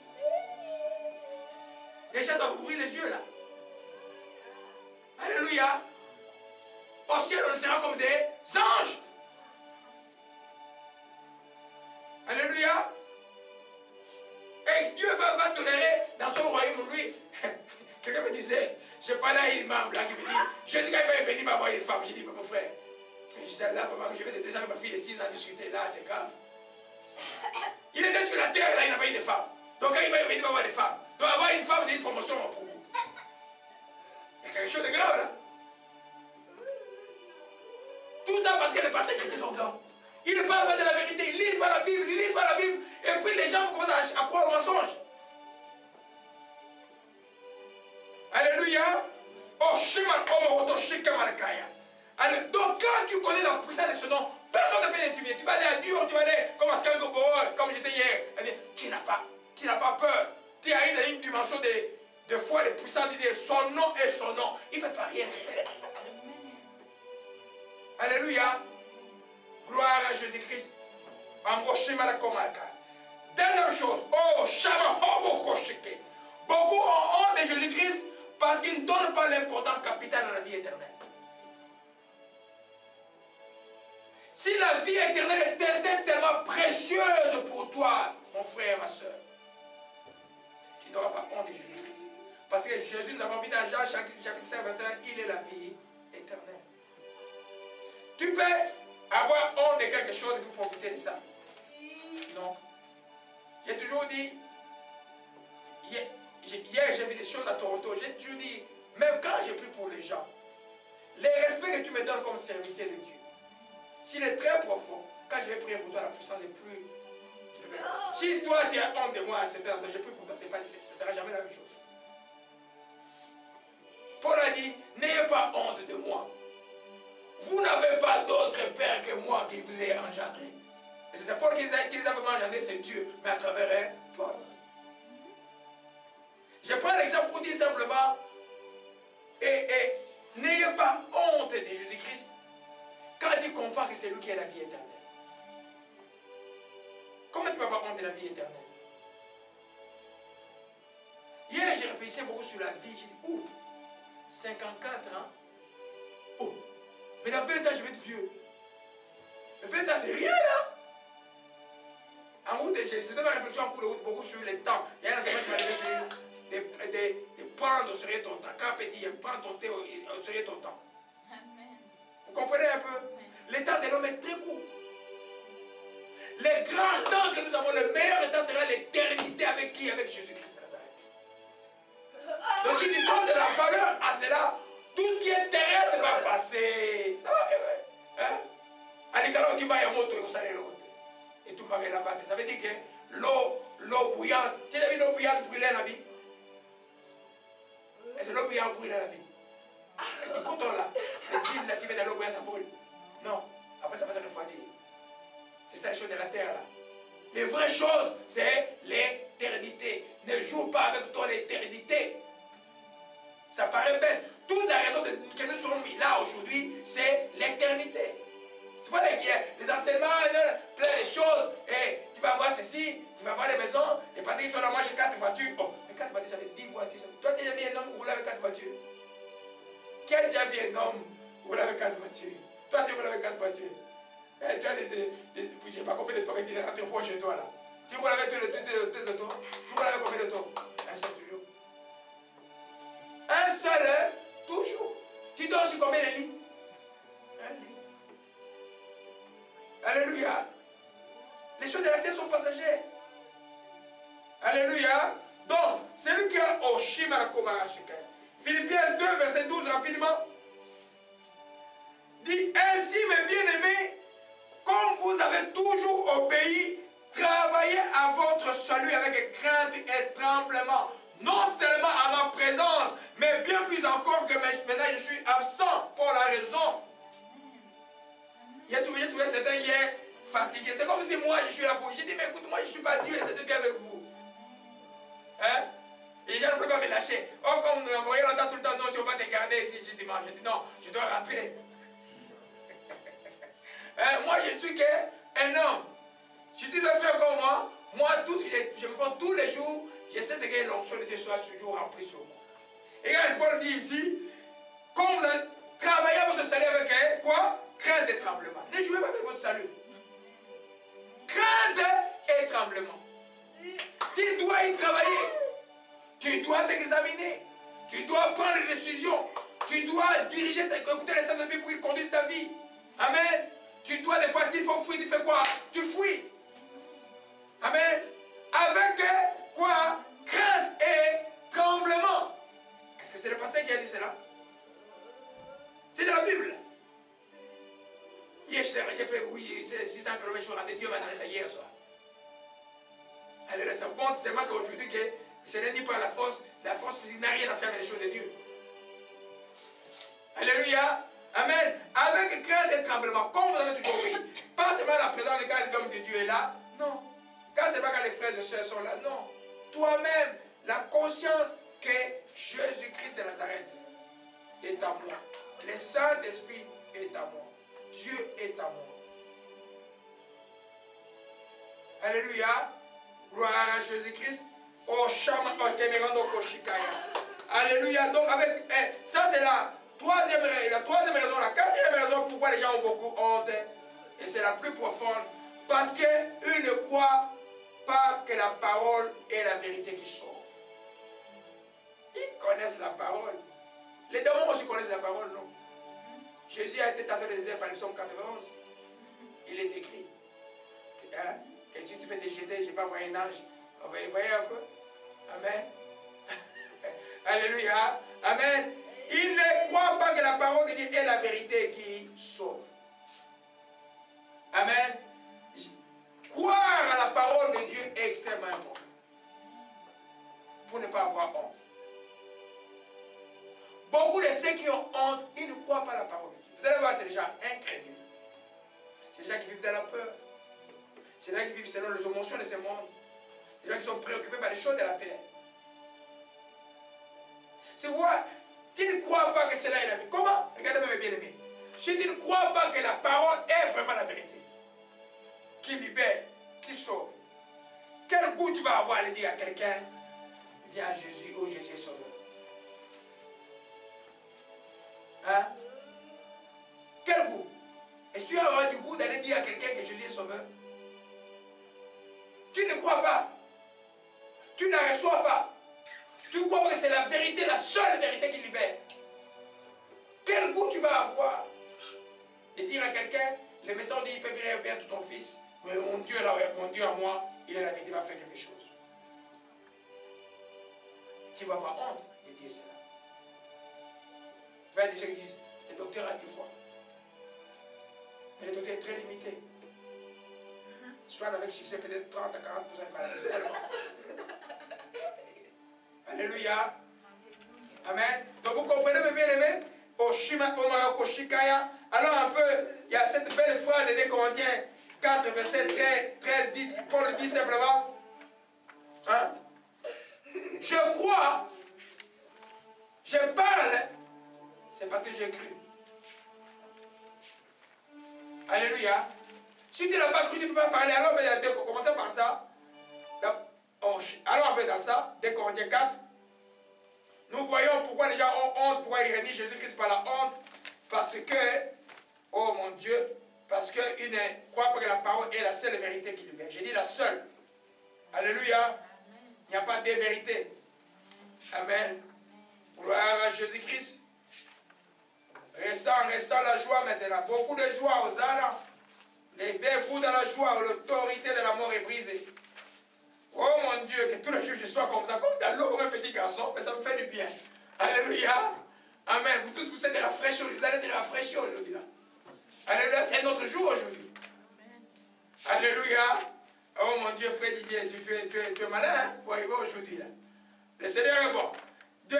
Speaker 1: Les gens doivent ouvrir les yeux là. Alléluia. Au ciel, on sera comme des anges. Alléluia. Et Dieu va tolérer dans son royaume, lui. Quelqu'un me disait, je parlais à un imam là qui me dit, Jésus quand il va venir m'avoir une femme. J'ai dit, mon frère, je disais là, vraiment, je vais te dire avec ma fille de 6 ans discuter là, c'est grave. Il était sur la terre là, il n'a pas eu de femme. Donc quand il va venir m'avoir des femmes. Donc avoir une femme, c'est une promotion pour vous. Il y a quelque chose de grave là. Tout ça parce que les pasteurs qui sont blancs. Ils ne parlent pas de la vérité, ils lisent pas la Bible, et puis les gens commencent à croire au mensonge. Alléluia. Donc quand tu connais la puissance de ce nom, personne ne peut l'intimider. Tu vas aller à Dieu, tu vas aller comme Ascargo, comme j'étais hier. Tu n'as pas peur. Tu arrives dans une dimension Des fois, les puissants disent son nom est son nom. Il ne peut pas rien faire. Alléluia. Gloire à Jésus-Christ. Deuxième chose. Oh, beaucoup ont honte de Jésus-Christ parce qu'ils ne donnent pas l'importance capitale à la vie éternelle. Si la vie éternelle est tellement précieuse pour toi, mon frère, ma soeur, tu n'auras pas honte de Jésus-Christ. Parce que Jésus, nous avons vu dans Jean chapitre 5, verset 1, il est la vie éternelle. Tu peux avoir honte de quelque chose et puis profiter de ça. Non. J'ai toujours dit, hier j'ai vu des choses à Toronto, j'ai toujours dit, même quand j'ai pris pour les gens, le respect que tu me donnes comme serviteur de Dieu, s'il est très profond, quand je vais prier pour toi, la puissance est plus... Si toi tu as honte de moi à cet endroit, j'ai pris pour toi, ça ne sera jamais la même chose. Paul a dit, n'ayez pas honte de moi. Vous n'avez pas d'autre père que moi qui vous ai engendré. Et c'est Paul qui les a vraiment engendrés, c'est Dieu, mais à travers Paul. Je prends l'exemple pour dire simplement, et n'ayez pas honte de Jésus-Christ quand il compare que c'est lui qui est la vie éternelle. Comment tu peux avoir honte de la vie éternelle? Hier, j'ai réfléchi beaucoup sur la vie. J'ai dit, oh, 54 ans. Oh, mais dans 20 ans, je vais être vieux. Mais 20 ans, c'est rien là. En route, c'était ma réflexion en cours de route beaucoup sur les temps. Il y a un enseignement qui m'a arrivé sur des prendre au sérieux ton temps. Quand on dit, prends ton thé au sérieux ton temps. Amen. Vous comprenez un peu? Amen. Le temps de l'homme est très court. Les grands temps que nous avons, le meilleur temps sera l'éternité avec qui? Avec Jésus-Christ de Nazareth. Donc si tu donnes de la valeur à cela, tout ce qui est terrestre va passer. Ça va, hein? Aligalo dit baya moto et ça l'autre. Et tout pareil là-bas. Ça veut dire que l'eau bouillante, tu as vu l'eau bouillante brûler la vie? Et c'est l'eau bouillante brûler la vie. Et du coton là, le jean là qui met dans l'eau bouillante, ça brûle. Non, après ça va se refroidir. C'est ça les choses de la terre là. Les vraies choses, c'est l'éternité. Ne joue pas avec ton éternité. Ça paraît belle. Toute la raison que nous sommes mis là aujourd'hui, c'est l'éternité. C'est pas les enseignements, plein de choses. Et tu vas voir ceci, tu vas voir les maisons. Les passés qui sont là, moi j'ai 4 voitures. Oh, mais 4 voitures, j'avais 10 voitures. Toi, tu as déjà vu un homme rouler avec 4 voitures? Qui a déjà vu un homme rouler avec 4 voitures? Toi, tu roules avec 4 voitures. Et tu as je sais pas combien de temps il est rentré proche chez toi là. Tu roules avec tes autos. Tu roules avec combien d'autos? Un seul toujours. Un seul, toujours. Tu dors sur combien de lits? Un lit. Alléluia. Les choses de la terre sont passagères. Alléluia. Donc, celui qui a au Shimarakomara Shekai. Philippiens 2, verset 12, rapidement. Dit, ainsi mes bien-aimés, comme vous avez toujours obéi, travaillez à votre salut avec crainte et tremblement. Non seulement à ma présence, mais bien plus encore que maintenant je suis absent pour la raison. J'ai trouvé certains hier fatigués. C'est comme si moi je suis là pour. J'ai dit, mais écoute, moi je ne suis pas Dieu, c'est bien avec vous. Hein? Et les gens ne peuvent pas me lâcher. Oh, comme nous envoyons longtemps tout le temps, non, je ne vais pas te garder ici, je dimanche. Je dis, non, je dois rentrer. Hein? Moi je suis qu'un homme. Si tu veux faire comme moi, tout ce que je me fais tous les jours, j'essaie de gagner l'onction de Dieu soit toujours remplie sur moi. Et quand Paul dit ici, comme vous avez travaillé à votre salut avec quoi? Crainte et tremblement. Ne jouez pas avec votre salut. Crainte et tremblement. Tu dois y travailler. Tu dois t'examiner. Tu dois prendre des décisions. Tu dois diriger, écouter les Saints-Esprits pour qu'ils conduisent ta vie. Amen. Tu dois, des fois, s'il faut fuir, tu fais quoi? Tu fuis. Amen. Avec quoi? Crainte et tremblement. Est-ce que c'est le pasteur qui a dit cela? C'est de la Bible. Hier, j'ai fait, oui, 600 km, je suis rentré, Dieu m'a donné ça hier soir. Alors, ça compte seulement qu'aujourd'hui, ce n'est pas la force physique n'a rien à faire avec les choses de Dieu. Alléluia. Amen. Avec crainte et tremblement, comme vous avez toujours obéi. Pas seulement la présence de quand l'homme de Dieu est là. Non. Quand c'est pas quand les frères et sœurs sont là. Non. Toi-même, la conscience que Jésus-Christ de Nazareth est à moi. Le Saint-Esprit est à moi. Dieu est à moi. Alléluia. Gloire à Jésus-Christ. Alléluia. Donc avec ça c'est la troisième raison, la quatrième raison pourquoi les gens ont beaucoup honte. Et c'est la plus profonde. Parce qu'ils ne croient pas que la parole est la vérité qui sauve. Ils connaissent la parole. Les démons aussi connaissent la parole, non? Jésus a été tenté des désert par le psaume 91. Il est écrit que si tu peux te jeter, je ne vais pas voir un ange. Vous voyez un peu? Amen. Alléluia. Amen. Ils ne croient pas que la parole de Dieu est la vérité qui sauve. Amen. Croire à la parole de Dieu est extrêmement important. Pour ne pas avoir honte. Beaucoup de ceux qui ont honte, ils ne croient pas à la parole de Dieu. Vous allez voir, c'est des gens incrédules. C'est des gens qui vivent dans la peur. C'est des gens qui vivent selon les émotions de ce monde. C'est des gens qui sont préoccupés par les choses de la terre. C'est pourquoi tu ne crois pas que cela est la vie. Comment? Regardez-moi mes bien-aimés. Si tu ne crois pas que la parole est vraiment la vérité, qui libère, qui sauve, quel goût tu vas avoir à le dire à quelqu'un, viens à Jésus, oh Jésus est sauveur. Hein? Quel goût? Est-ce que tu vas avoir du goût d'aller dire à quelqu'un que Jésus est sauveur? Tu ne crois pas. Tu ne la reçois pas. Tu crois que c'est la vérité, la seule vérité qui libère. Quel goût tu vas avoir de dire à quelqu'un, le message dit, il peut venir vers tout ton fils, mais mon Dieu à moi, il est la vérité, il va faire quelque chose. Tu vas avoir honte de dire cela. Tu vas dire ceux qui disent, le docteur a dit quoi? Mais le docteur est très limité. Soit avec succès peut-être 30 à 40% de maladies seulement. Alléluia. Amen. Donc vous comprenez mes bien-aimés? Alors un peu, il y a cette belle phrase de 2 Corinthiens 4, verset 13, dit, Paul dit simplement, hein? Je crois, je parle, c'est parce que j'ai cru. Alléluia. Si tu n'as pas cru, tu ne peux pas parler. Alors on va commencer par ça. Alors on va dans ça, 2 Corinthiens 4. Nous voyons pourquoi les gens ont honte, pourquoi ils renient Jésus-Christ par la honte. Parce que, oh mon Dieu, parce qu'ils ne croient pas que la parole est la seule vérité qui libère. J'ai dit la seule. Alléluia. Il n'y a pas de vérité. Amen. Gloire à Jésus-Christ. Restons la joie maintenant. Beaucoup de joie aux ânes. Levez-vous dans la joie, l'autorité de la mort est brisée. Oh mon Dieu, que tous les jours je sois comme ça, comme dans l'eau pour un petit garçon, mais ça me fait du bien. Alléluia. Amen. Vous tous vous êtes rafraîchis aujourd'hui. Vous allez être rafraîchis aujourd'hui. Alléluia. C'est notre jour aujourd'hui. Alléluia. Oh mon Dieu, frère Didier, tu es malin hein, pour arriver aujourd'hui. Le Seigneur est bon. 2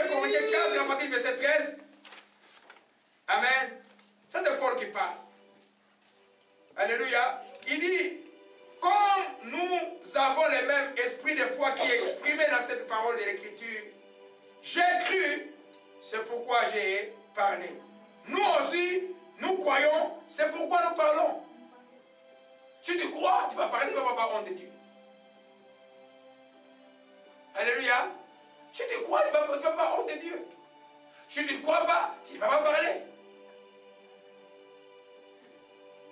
Speaker 1: Corinthiens 4, à partir du verset 13. Amen. Ça c'est Paul qui parle. Alléluia. Il dit, comme nous avons le même esprit de foi qui est exprimé dans cette parole de l'Écriture, j'ai cru, c'est pourquoi j'ai parlé. Nous aussi, nous croyons, c'est pourquoi nous parlons. Si tu crois, tu vas parler, tu vas avoir honte de Dieu. Alléluia. Si tu crois, tu vas pas avoir honte de Dieu. Si tu ne crois pas, tu ne vas pas parler.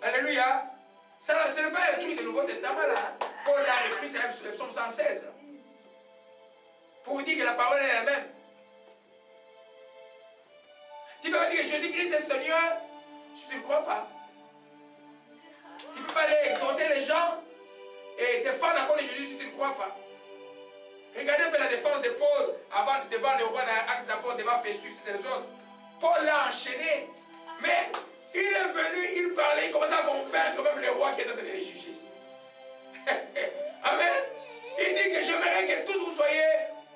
Speaker 1: Alléluia. Ce n'est pas un truc du Nouveau Testament là. Paul l'a repris, c'est le psaume 116. Là. Pour vous dire que la parole est la même. Tu ne peux pas dire que Jésus-Christ est Seigneur si tu ne crois pas. Tu ne peux pas aller exhorter les gens et défendre la cause de Jésus si tu ne crois pas. Regardez un peu la défense de Paul devant le roi dans Actes des Apôtres, devant Festus et les autres. Paul l'a enchaîné. Mais il est venu, il parlait, il commençait à convaincre même le roi qui est en train de les juger. Amen. Il dit que j'aimerais que tous vous soyez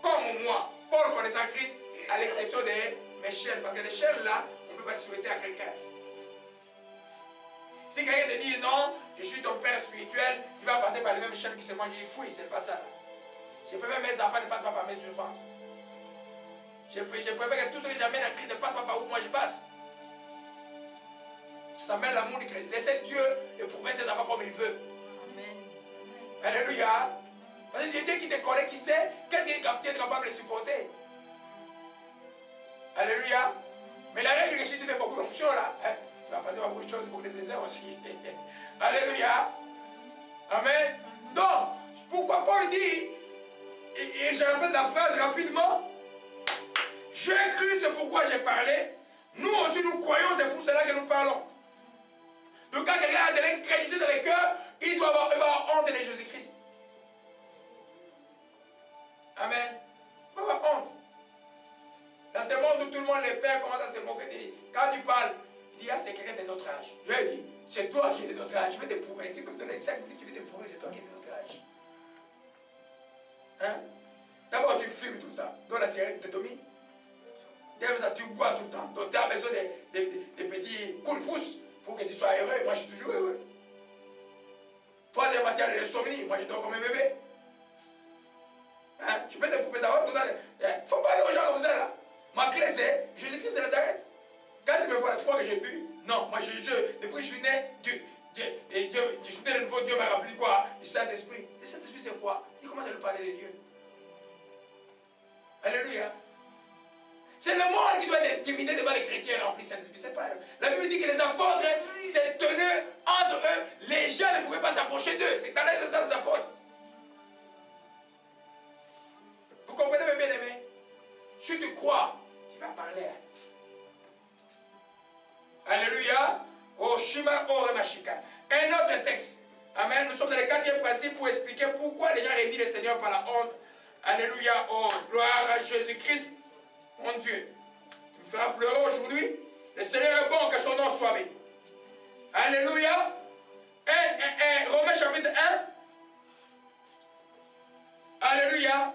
Speaker 1: comme moi. Paul connaissant Christ, à l'exception de mes chaînes. Parce que les chaînes là, on ne peut pas le souhaiter à quelqu'un. Si quelqu'un te dit non, je suis ton père spirituel, tu vas passer par les mêmes chaînes qui se mangent, il dit fouille, c'est pas ça. Je préfère que mes enfants ne passent pas par mes souffrances. Je préfère que tout ce que j'amène à Christ ne passe pas par où moi je passe. Ça mène l'amour de Christ. Laissez Dieu éprouver ses enfants comme il veut. Amen. Alléluia. Parce que c'est Dieu qui te connaît, qui sait qu'est-ce qu'il est capable de supporter. Alléluia. Mais la règle que je te fais beaucoup de choses là. Hein, tu vas passer par beaucoup de choses, beaucoup de déserts aussi. Alléluia. Amen. Donc, pourquoi Paul dit, et je répète la phrase rapidement, j'ai cru, c'est pourquoi j'ai parlé. Nous aussi nous croyons, c'est pour cela que nous parlons. Donc quand quelqu'un a de l'incrédulité dans le cœur, il doit avoir honte de Jésus-Christ. Amen. Il doit avoir honte. Dans ce monde où tout le monde, les pères, commencent à se moquer. Quand tu parles, il dit, ah, c'est quelqu'un de notre âge. Je lui ai dit, c'est toi qui es de notre âge. Je vais te prouver. Tu peux me donner 5 minutes, je vais te prouver, c'est toi qui es de notre âge. Hein? D'abord, tu fumes tout le temps. Donc la cigarette te domine. Deuxième, ça, tu bois tout le temps. Donc tu as besoin des petits coups de pouce pour que tu sois heureux. Moi, je suis toujours heureux. Troisième matière, l'insomnie. Moi, je dors comme un bébé. Hein? Tu peux te prouver ça. Il ne faut pas aller aux gens comme ça, là. Ma clé, c'est Jésus-Christ de Nazareth. Quand tu me vois la fois que j'ai bu, non, moi, depuis que je suis né, je suis né de nouveau, Dieu m'a rappelé quoi? Le Saint-Esprit. Le Saint-Esprit, c'est quoi? Il commence à lui parler de Dieu. Alléluia. C'est le monde qui doit être intimidé devant les chrétiens remplis de Saint-Esprit. C'est pas. La Bible dit que les apôtres s'est tenu entre eux. Les gens ne pouvaient pas s'approcher d'eux. C'est dans les états des apôtres. Vous comprenez, mes bien-aimés? Si tu crois, tu vas parler. Alléluia. Oh Shima Oremashika. Un autre texte. Amen. Nous sommes dans le 4e principe pour expliquer pourquoi les gens réunissent le Seigneur par la honte. Alléluia. Oh, gloire à Jésus-Christ. Mon Dieu, tu me feras pleurer aujourd'hui. Le Seigneur est bon, que son nom soit béni. Alléluia. Romains chapitre 1. Alléluia.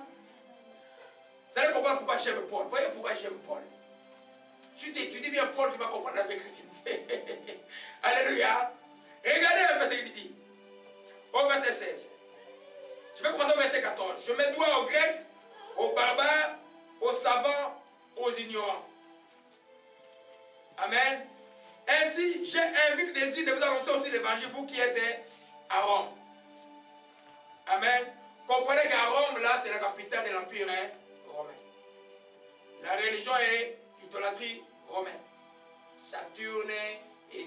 Speaker 1: Vous allez comprendre pourquoi j'aime Paul. Vous voyez pourquoi j'aime Paul. Tu dis bien Paul, tu vas comprendre la vraie chrétienté. Alléluia. Regardez un peu ce qu'il dit. Au verset 16. Je vais commencer au verset 14. Je me dois aux Grecs, aux barbares, aux savants, aux ignorants. Amen. Ainsi, j'ai un vif désir de vous annoncer aussi l'évangile, vous qui êtes à Rome. Amen. Comprenez qu'à Rome, là, c'est la capitale de l'Empire romain. La religion est l'idolâtrie romaine. Saturne et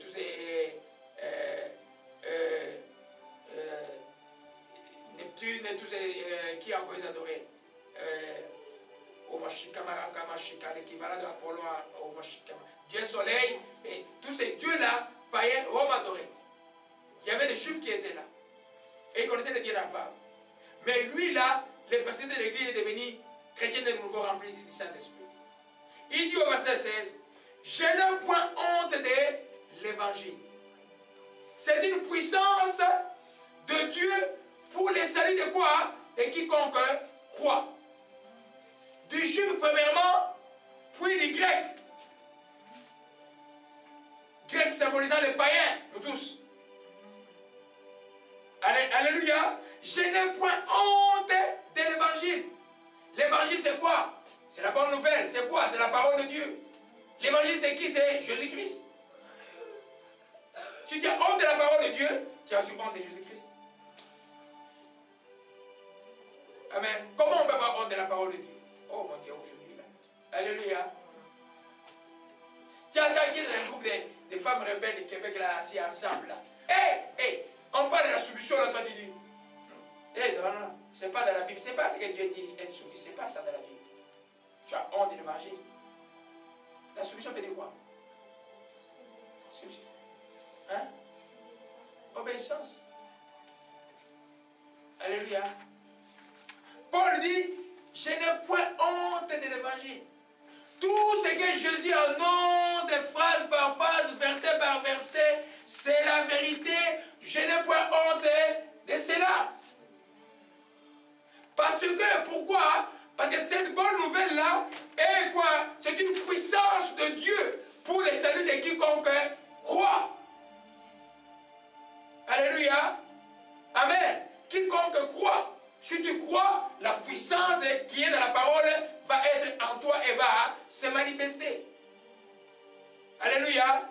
Speaker 1: tous ces... Neptune et tous ces qui encore ils adoraient. L'équivalent de Apollon au Moshikama. Dieu soleil, et tous ces dieux-là, païens, Rome adorait. Il y avait des juifs qui étaient là. Et ils connaissaient les dieux là-bas. Mais lui, là, le président de l'église est devenu chrétien de nouveau rempli du Saint-Esprit. Il dit au verset 16, je n'ai point honte de l'évangile. C'est une puissance de Dieu pour les saluts de quoi? De quiconque croit. Du juif premièrement, puis du grec. Grec symbolisant les païens, nous tous. Alléluia. Je n'ai point honte de l'évangile. L'évangile c'est quoi? C'est la bonne nouvelle. C'est quoi? C'est la parole de Dieu. L'évangile c'est qui? C'est Jésus-Christ. Si tu as honte de la parole de Dieu, tu as aussi honte de Jésus-Christ. Amen. Comment on peut avoir honte de la parole de Dieu? Oh mon Dieu, aujourd'hui là. Alléluia. Tu as entendu un groupe de femmes rebelles du Québec là, assis ensemble là. Hé, on parle de la soumission là, toi tu dis. Non, c'est pas dans la Bible. C'est pas ce que Dieu dit être soumis. C'est pas ça dans la Bible. Tu as honte de l'évangile. La soumission veut dire quoi? Soumission. Hein? Obéissance. Alléluia. Paul dit, je n'ai point honte de l'évangile. Tout ce que Jésus annonce, phrase par phrase, verset par verset, c'est la vérité. Je n'ai point honte de cela. Parce que, pourquoi? Parce que cette bonne nouvelle-là est quoi? C'est une puissance de Dieu pour le salut de quiconque croit. Alléluia. Amen. Quiconque croit, si tu crois, la puissance qui est dans la parole va être en toi et va se manifester. Alléluia.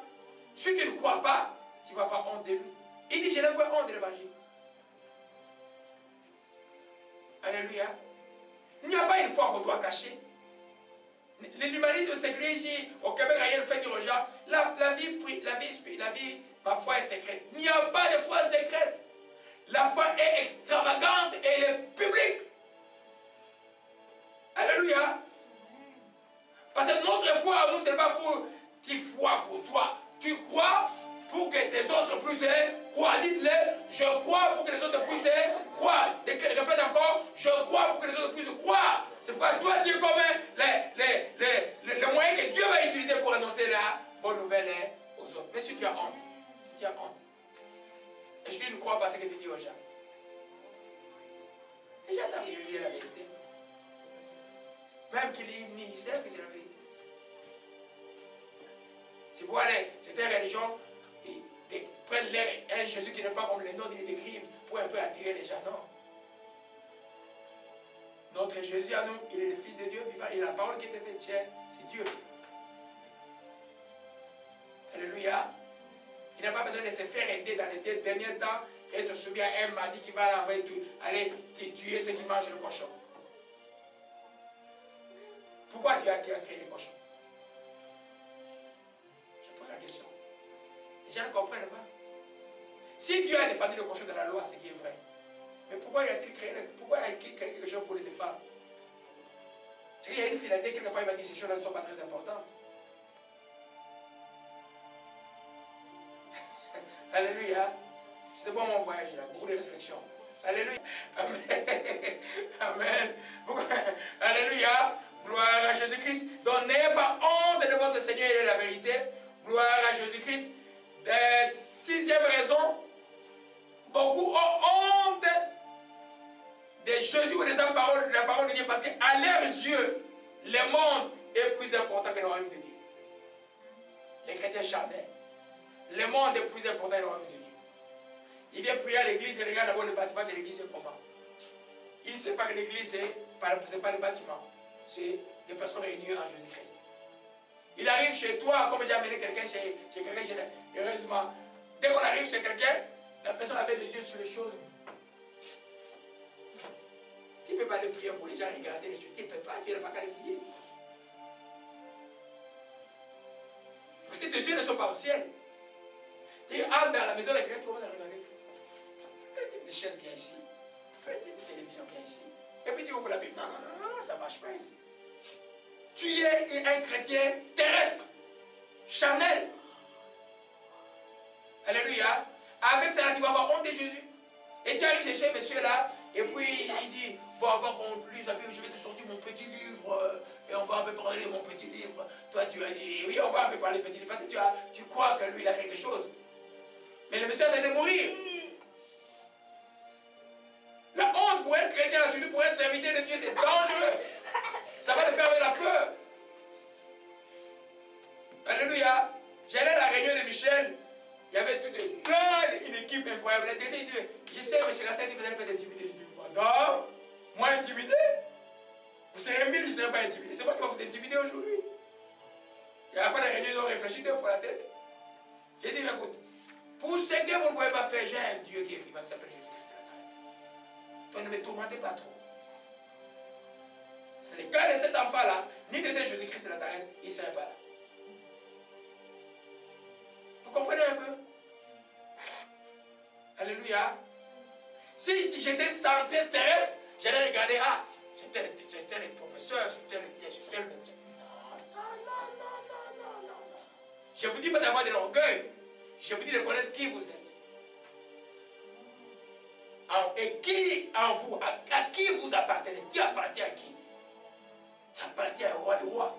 Speaker 1: Si tu ne crois pas, tu vas avoir honte de lui. Il dit, je n'ai pas honte de l'évangile. Alléluia. Il n'y a pas une foi qu'on doit cacher. L'humanisme séculier ici, au Québec, rien ne fait dire aux gens, ma foi est secrète. Il n'y a pas de foi secrète. La foi est extravagante et elle est publique. Alléluia. Parce que notre foi, nous, ce n'est pas pour tu crois pour toi. Tu crois pour que les autres puissent croire. Dites-le, je crois pour que les autres puissent croire. Répète encore, je crois pour que les autres puissent croire. C'est pourquoi toi, tu es comme le moyen que Dieu va utiliser pour annoncer la bonne nouvelle aux autres. Mais si tu as honte, tu as honte. Et si tu ne crois pas ce que tu dis aux gens, les gens savent que Jésus est la vérité. Même qu'il nie, ils savent que c'est la vérité. C'est pourquoi certaines religions prennent un Jésus qui n'est pas comme les nôtres, ils les décrivent pour un peu attirer les gens. Non. Notre Jésus à nous, il est le Fils de Dieu vivant. Il est la parole qui était faite chair, c'est Dieu. Alléluia. Il n'a pas besoin de se faire aider dans les derniers temps et être soumis à un mardi qui va aller tuer ceux qui mangent le cochon. Pourquoi Dieu a créé les cochons? Je pose la question. Les gens ne comprennent pas. Si Dieu a défendu le cochon dans la loi, c'est qui est vrai. Mais pourquoi a-t-il créé quelque chose pour les défendre? C'est qu'il y a une finalité quelque part, il va dire que ces choses-là ne sont pas très importantes. Alléluia. C'était bon mon voyage là, beaucoup de réflexions. Alléluia. Amen. Amen. Alléluia. Gloire à Jésus-Christ. Donc n'ayez pas honte de votre Seigneur, il est la vérité. Gloire à Jésus-Christ. Sixième raison, beaucoup ont honte de Jésus ou de la parole de Dieu parce qu'à leurs yeux, le monde est plus important que le royaume de Dieu. Les chrétiens charnels. Le monde est plus important que le royaume de Dieu. Il vient prier à l'église et regarde d'abord le bâtiment de l'église comment. Il ne sait pas que l'église, ce n'est pas le bâtiment. C'est des personnes réunies en Jésus-Christ. Il arrive chez toi, comme j'ai amené quelqu'un chez quelqu'un, heureusement, dès qu'on arrive chez quelqu'un, la personne avait les yeux sur les choses. Tu ne peux pas aller prier pour les gens, regarder les choses. Tu ne peux pas, tu n'as pas qualifié. Parce que tes yeux ne sont pas au ciel. Tu entres dans la maison de quelqu'un, tu vas regarder. Quel type de chaise qu'il y a ici? Quel type de télévision qu'il y a ici? Et puis tu ouvres la Bible. Non, non, non, ça ne marche pas ici. Tu es un chrétien terrestre, charnel. Alléluia. Avec ça, tu vas avoir honte de Jésus. Et tu arrives chez monsieur là, et puis il dit, bon, avant qu'on lise la Bible, je vais te sortir mon petit livre, et on va un peu parler de mon petit livre. Toi, tu as dit, oui, on va un peu parler de petit livre, parce que tu crois que lui, il a quelque chose. Mais le monsieur est en train de mourir. La honte pour un chrétien, surtout pour un serviteur de Dieu, c'est dangereux. Ça va te perdre la peur. Alléluia. J'allais à la réunion de Michel. Il y avait toute une équipe incroyable. Il dit, je sais, M. Gasset, vous n'allez pas t'intimider. Je dis, madame, moi intimidé? Vous serez 1000, je ne serai pas intimidé. C'est moi qui vais vous intimider aujourd'hui. Et à la fin de la réunion, ils ont réfléchi 2 fois la tête. J'ai dit, écoute, pour ce que vous ne pouvez pas faire, j'ai un Dieu qui est vivant qui s'appelle Jésus-Christ de Nazareth. Donc ne me tourmentez pas trop. C'est le cas de cet enfant-là, ni de Jésus-Christ de Nazareth, il ne serait pas là. Vous comprenez un peu? Alléluia. Si j'étais centré terrestre, j'allais regarder, ah, j'étais le professeur, j'étais le... Non. Je ne vous dis pas d'avoir de l'orgueil. Je vous dis de connaître qui vous êtes. Et qui en vous, à qui vous appartenez? Qui appartient à qui? Ça appartient au roi des rois.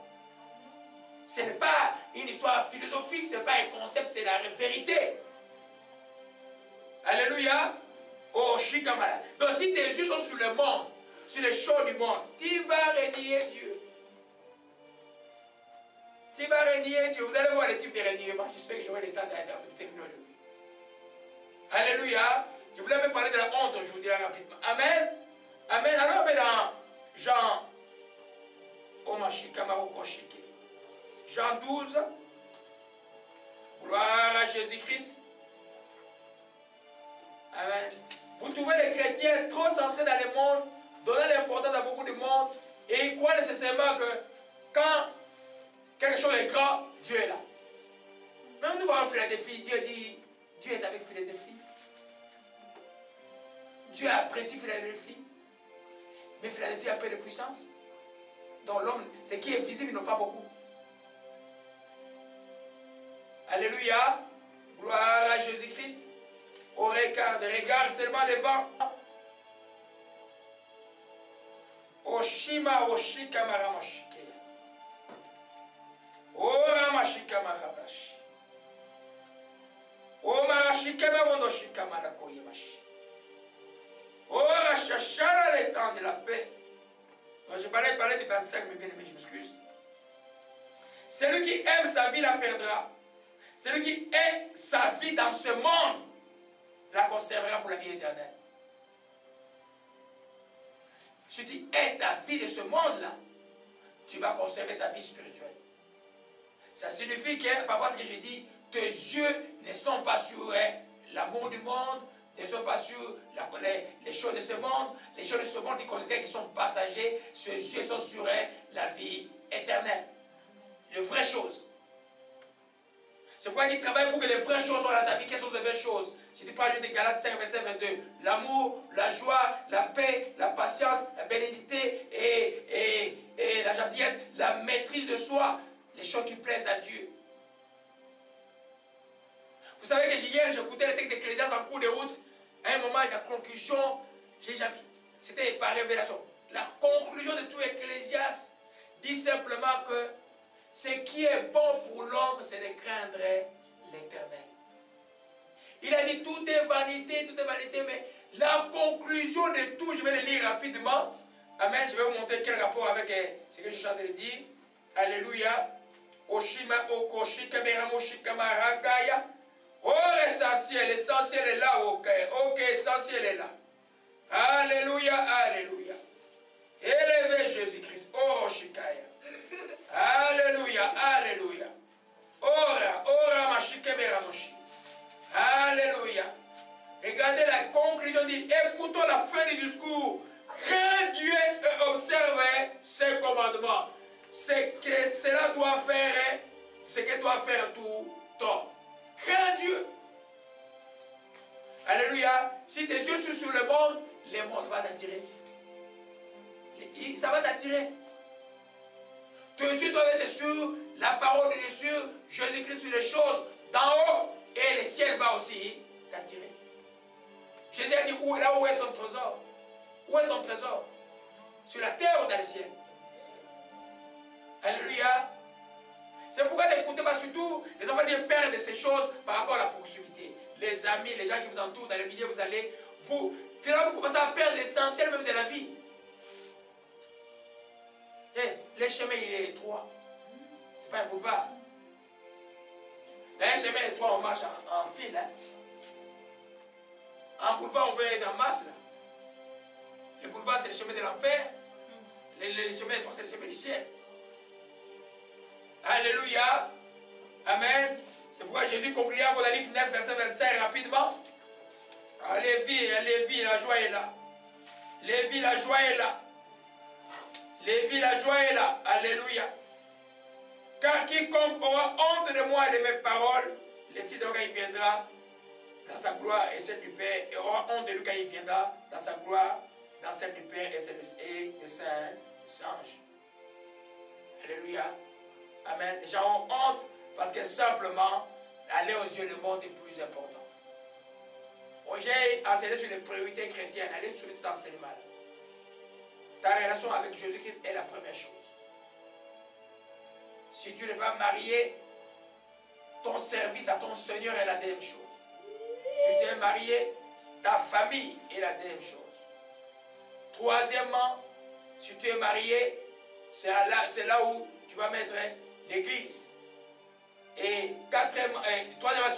Speaker 1: Ce n'est pas une histoire philosophique, ce n'est pas un concept, c'est la vérité. Alléluia. Oh, Shikamala. Donc si tes yeux sont sur le monde, sur les choses du monde, tu vas renier Dieu. Tu vas renier Dieu. Vous allez voir les types de reniement. J'espère que j'aurai le temps de terminer aujourd'hui. Alléluia. Je voulais même parler de la honte aujourd'hui, là, rapidement. Amen. Amen. Alors, dans Jean, Jean 12, gloire à Jésus-Christ. Amen. Vous trouvez les chrétiens trop centrés dans le monde, donnant l'importance à beaucoup de monde, et ils croient nécessairement que quand quelque chose est grand, Dieu est là. Même nous voyons Philadelphie, Dieu dit, Dieu est avec Philadelphie. Dieu apprécie Philadelphie. Mais Philadelphie a peu de puissance. Donc l'homme, ce qui est visible, il n'a pas beaucoup. Alléluia. Gloire à Jésus-Christ. Regarde seulement devant. Oshima Oshika Maramashike. Oramashika Marabashi. Omarashika Mamondoshika Marakoyemashi. Orashashara les temps de la paix. Je parlais du 25, mais bien aimé, je m'excuse. Celui qui aime sa vie la perdra. Celui qui aime sa vie dans ce monde la conservera pour la vie éternelle. Si tu aimes ta vie de ce monde-là, tu vas conserver ta vie spirituelle. Ça signifie que, par rapport à ce que j'ai dit, tes yeux ne sont pas sur l'amour du monde, ne sont pas sur les choses de ce monde. Les choses de ce monde, ils considèrent qu'ils sont passagers. Ses yeux sont sur la vie éternelle. Les vraies choses. C'est pourquoi il travaille pour que les vraies choses soient dans ta vie. Quelles sont les vraies choses? Si tu parles de Galates 5, verset 22, l'amour, la joie, la paix, la patience, la bénédicité et la gentillesse, la maîtrise de soi, les choses qui plaisent à Dieu. Vous savez que hier, j'écoutais le texte d'Ecclésiaste en cours de route. À un moment, la conclusion, c'était par révélation. La conclusion de tout Ecclésiaste dit simplement que ce qui est bon pour l'homme, c'est de craindre l'Éternel. Il a dit tout est vanité, mais la conclusion de tout, je vais le lire rapidement. Amen, je vais vous montrer quel rapport avec ce que je suis en train de dire. Alléluia. Oshima Okoshi Kameramoshi Kamarakaya. Oh, l'essentiel est là, ok, essentiel est là. Alléluia, alléluia. Élevez Jésus-Christ, oh, Shikaya. Alléluia, alléluia. Ora, Mashikemeramoshi. Alléluia. Regardez la conclusion, dit, écoutons la fin du discours. Crains Dieu et observe ses commandements. C'est que cela doit faire, ce que doit faire tout homme. Crains Dieu. Alléluia. Si tes yeux sont sur le monde va t'attirer. Ça va t'attirer. Tes yeux doivent être sur la parole de Dieu, sur Jésus-Christ, sur les choses d'en haut. Et le ciel va aussi t'attirer. Jésus a dit, là où est ton trésor? Où est ton trésor? Sur la terre ou dans le ciel? Alléluia. C'est pourquoi n'écoutez pas surtout les enfants de perdre ces choses par rapport à la proximité. Les amis, les gens qui vous entourent, dans les milieux vous allez, finalement vous commencez à perdre l'essentiel même de la vie. Et le chemin il est étroit. Ce n'est pas un boulevard. Dans un chemin étroit, on marche en file. Hein. En boulevard, on peut être en masse. Là. Le boulevard, c'est le chemin de l'enfer. Le chemin étroit, c'est le chemin du ciel. Alléluia. Amen. C'est pourquoi Jésus conclut à Apocalypse 9, verset 25, rapidement. Lévi, la joie est là. Lévi, la joie est là. Lévi, la joie est là. Alléluia. Car quiconque aura honte de moi et de mes paroles, le Fils de l'homme, quand il viendra dans sa gloire et celle du Père, et aura honte de lui quand il viendra dans sa gloire, dans celle du Père et celle des saints anges. Alléluia. Amen. Les gens ont honte parce que simplement, aller aux yeux du monde est plus important. J'ai enseigné sur les priorités chrétiennes. Allez sur cet enseignement. Ta relation avec Jésus-Christ est la première chose. Si tu n'es pas marié, ton service à ton Seigneur est la deuxième chose. Si tu es marié, ta famille est la deuxième chose. Troisièmement, si tu es marié, c'est là où tu vas mettre l'église. Et troisièmement,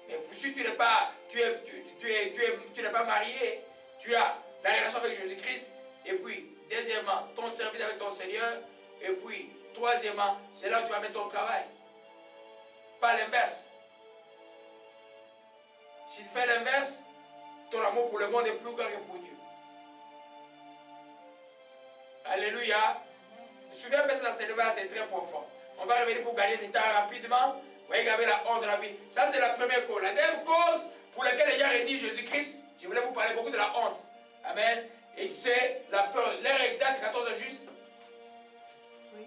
Speaker 1: Mais si tu n'es pas, tu n'es pas marié, tu as la relation avec Jésus-Christ, et puis, deuxièmement, ton service avec ton Seigneur, et puis, troisièmement, c'est là où tu vas mettre ton travail. Pas l'inverse. Si tu fais l'inverse, ton amour pour le monde est plus grand que pour Dieu. Alléluia. Je me souviens que cet enseignement, c'est très profond. On va revenir pour gagner du temps rapidement. Vous voyez, garder la honte de la vie. Ça, c'est la première cause. La deuxième cause pour laquelle les gens rédigent Jésus-Christ, je voulais vous parler beaucoup de la honte. Amen. Et c'est la peur. L'heure exacte, c'est 14 heures juste. Oui.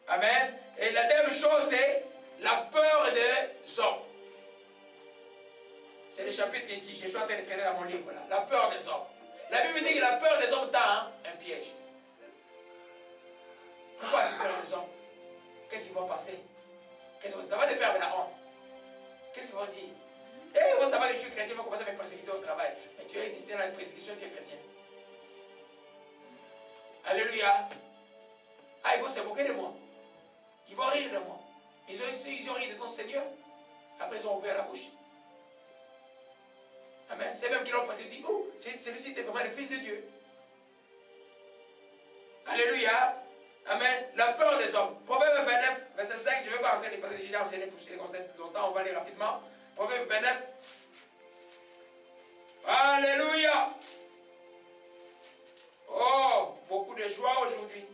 Speaker 1: Amen. Et la deuxième chose, c'est la peur des hommes. C'est le chapitre que je suis en train de traîner dans mon livre. Là. La peur des hommes. La Bible dit que la peur des hommes tend un piège. Pourquoi la peur des hommes? Qu'est-ce qu'ils vont passer? Ça va de peur avec la honte. Qu'est-ce qu'ils vont dire? Eh, ils vont savoir que je suis chrétien, ils vont commencer à me persécuter au travail. Mais tu es décidé dans la persécution, tu es chrétien. Alléluia. Ah, ils vont se moquer de moi. Ils vont rire de moi. Ils ont ri de ton Seigneur. Après, ils ont ouvert la bouche. Amen. C'est même qui l'ont passé, dit, oh, celui-ci était vraiment le Fils de Dieu. Alléluia. Amen. La peur des hommes. Proverbe 29, verset 5, je ne vais pas entrer parce que j'ai déjà enseigné pour ces concepts plus longtemps, on va aller rapidement. Proverbe 29. Alléluia. Oh, beaucoup de joie aujourd'hui.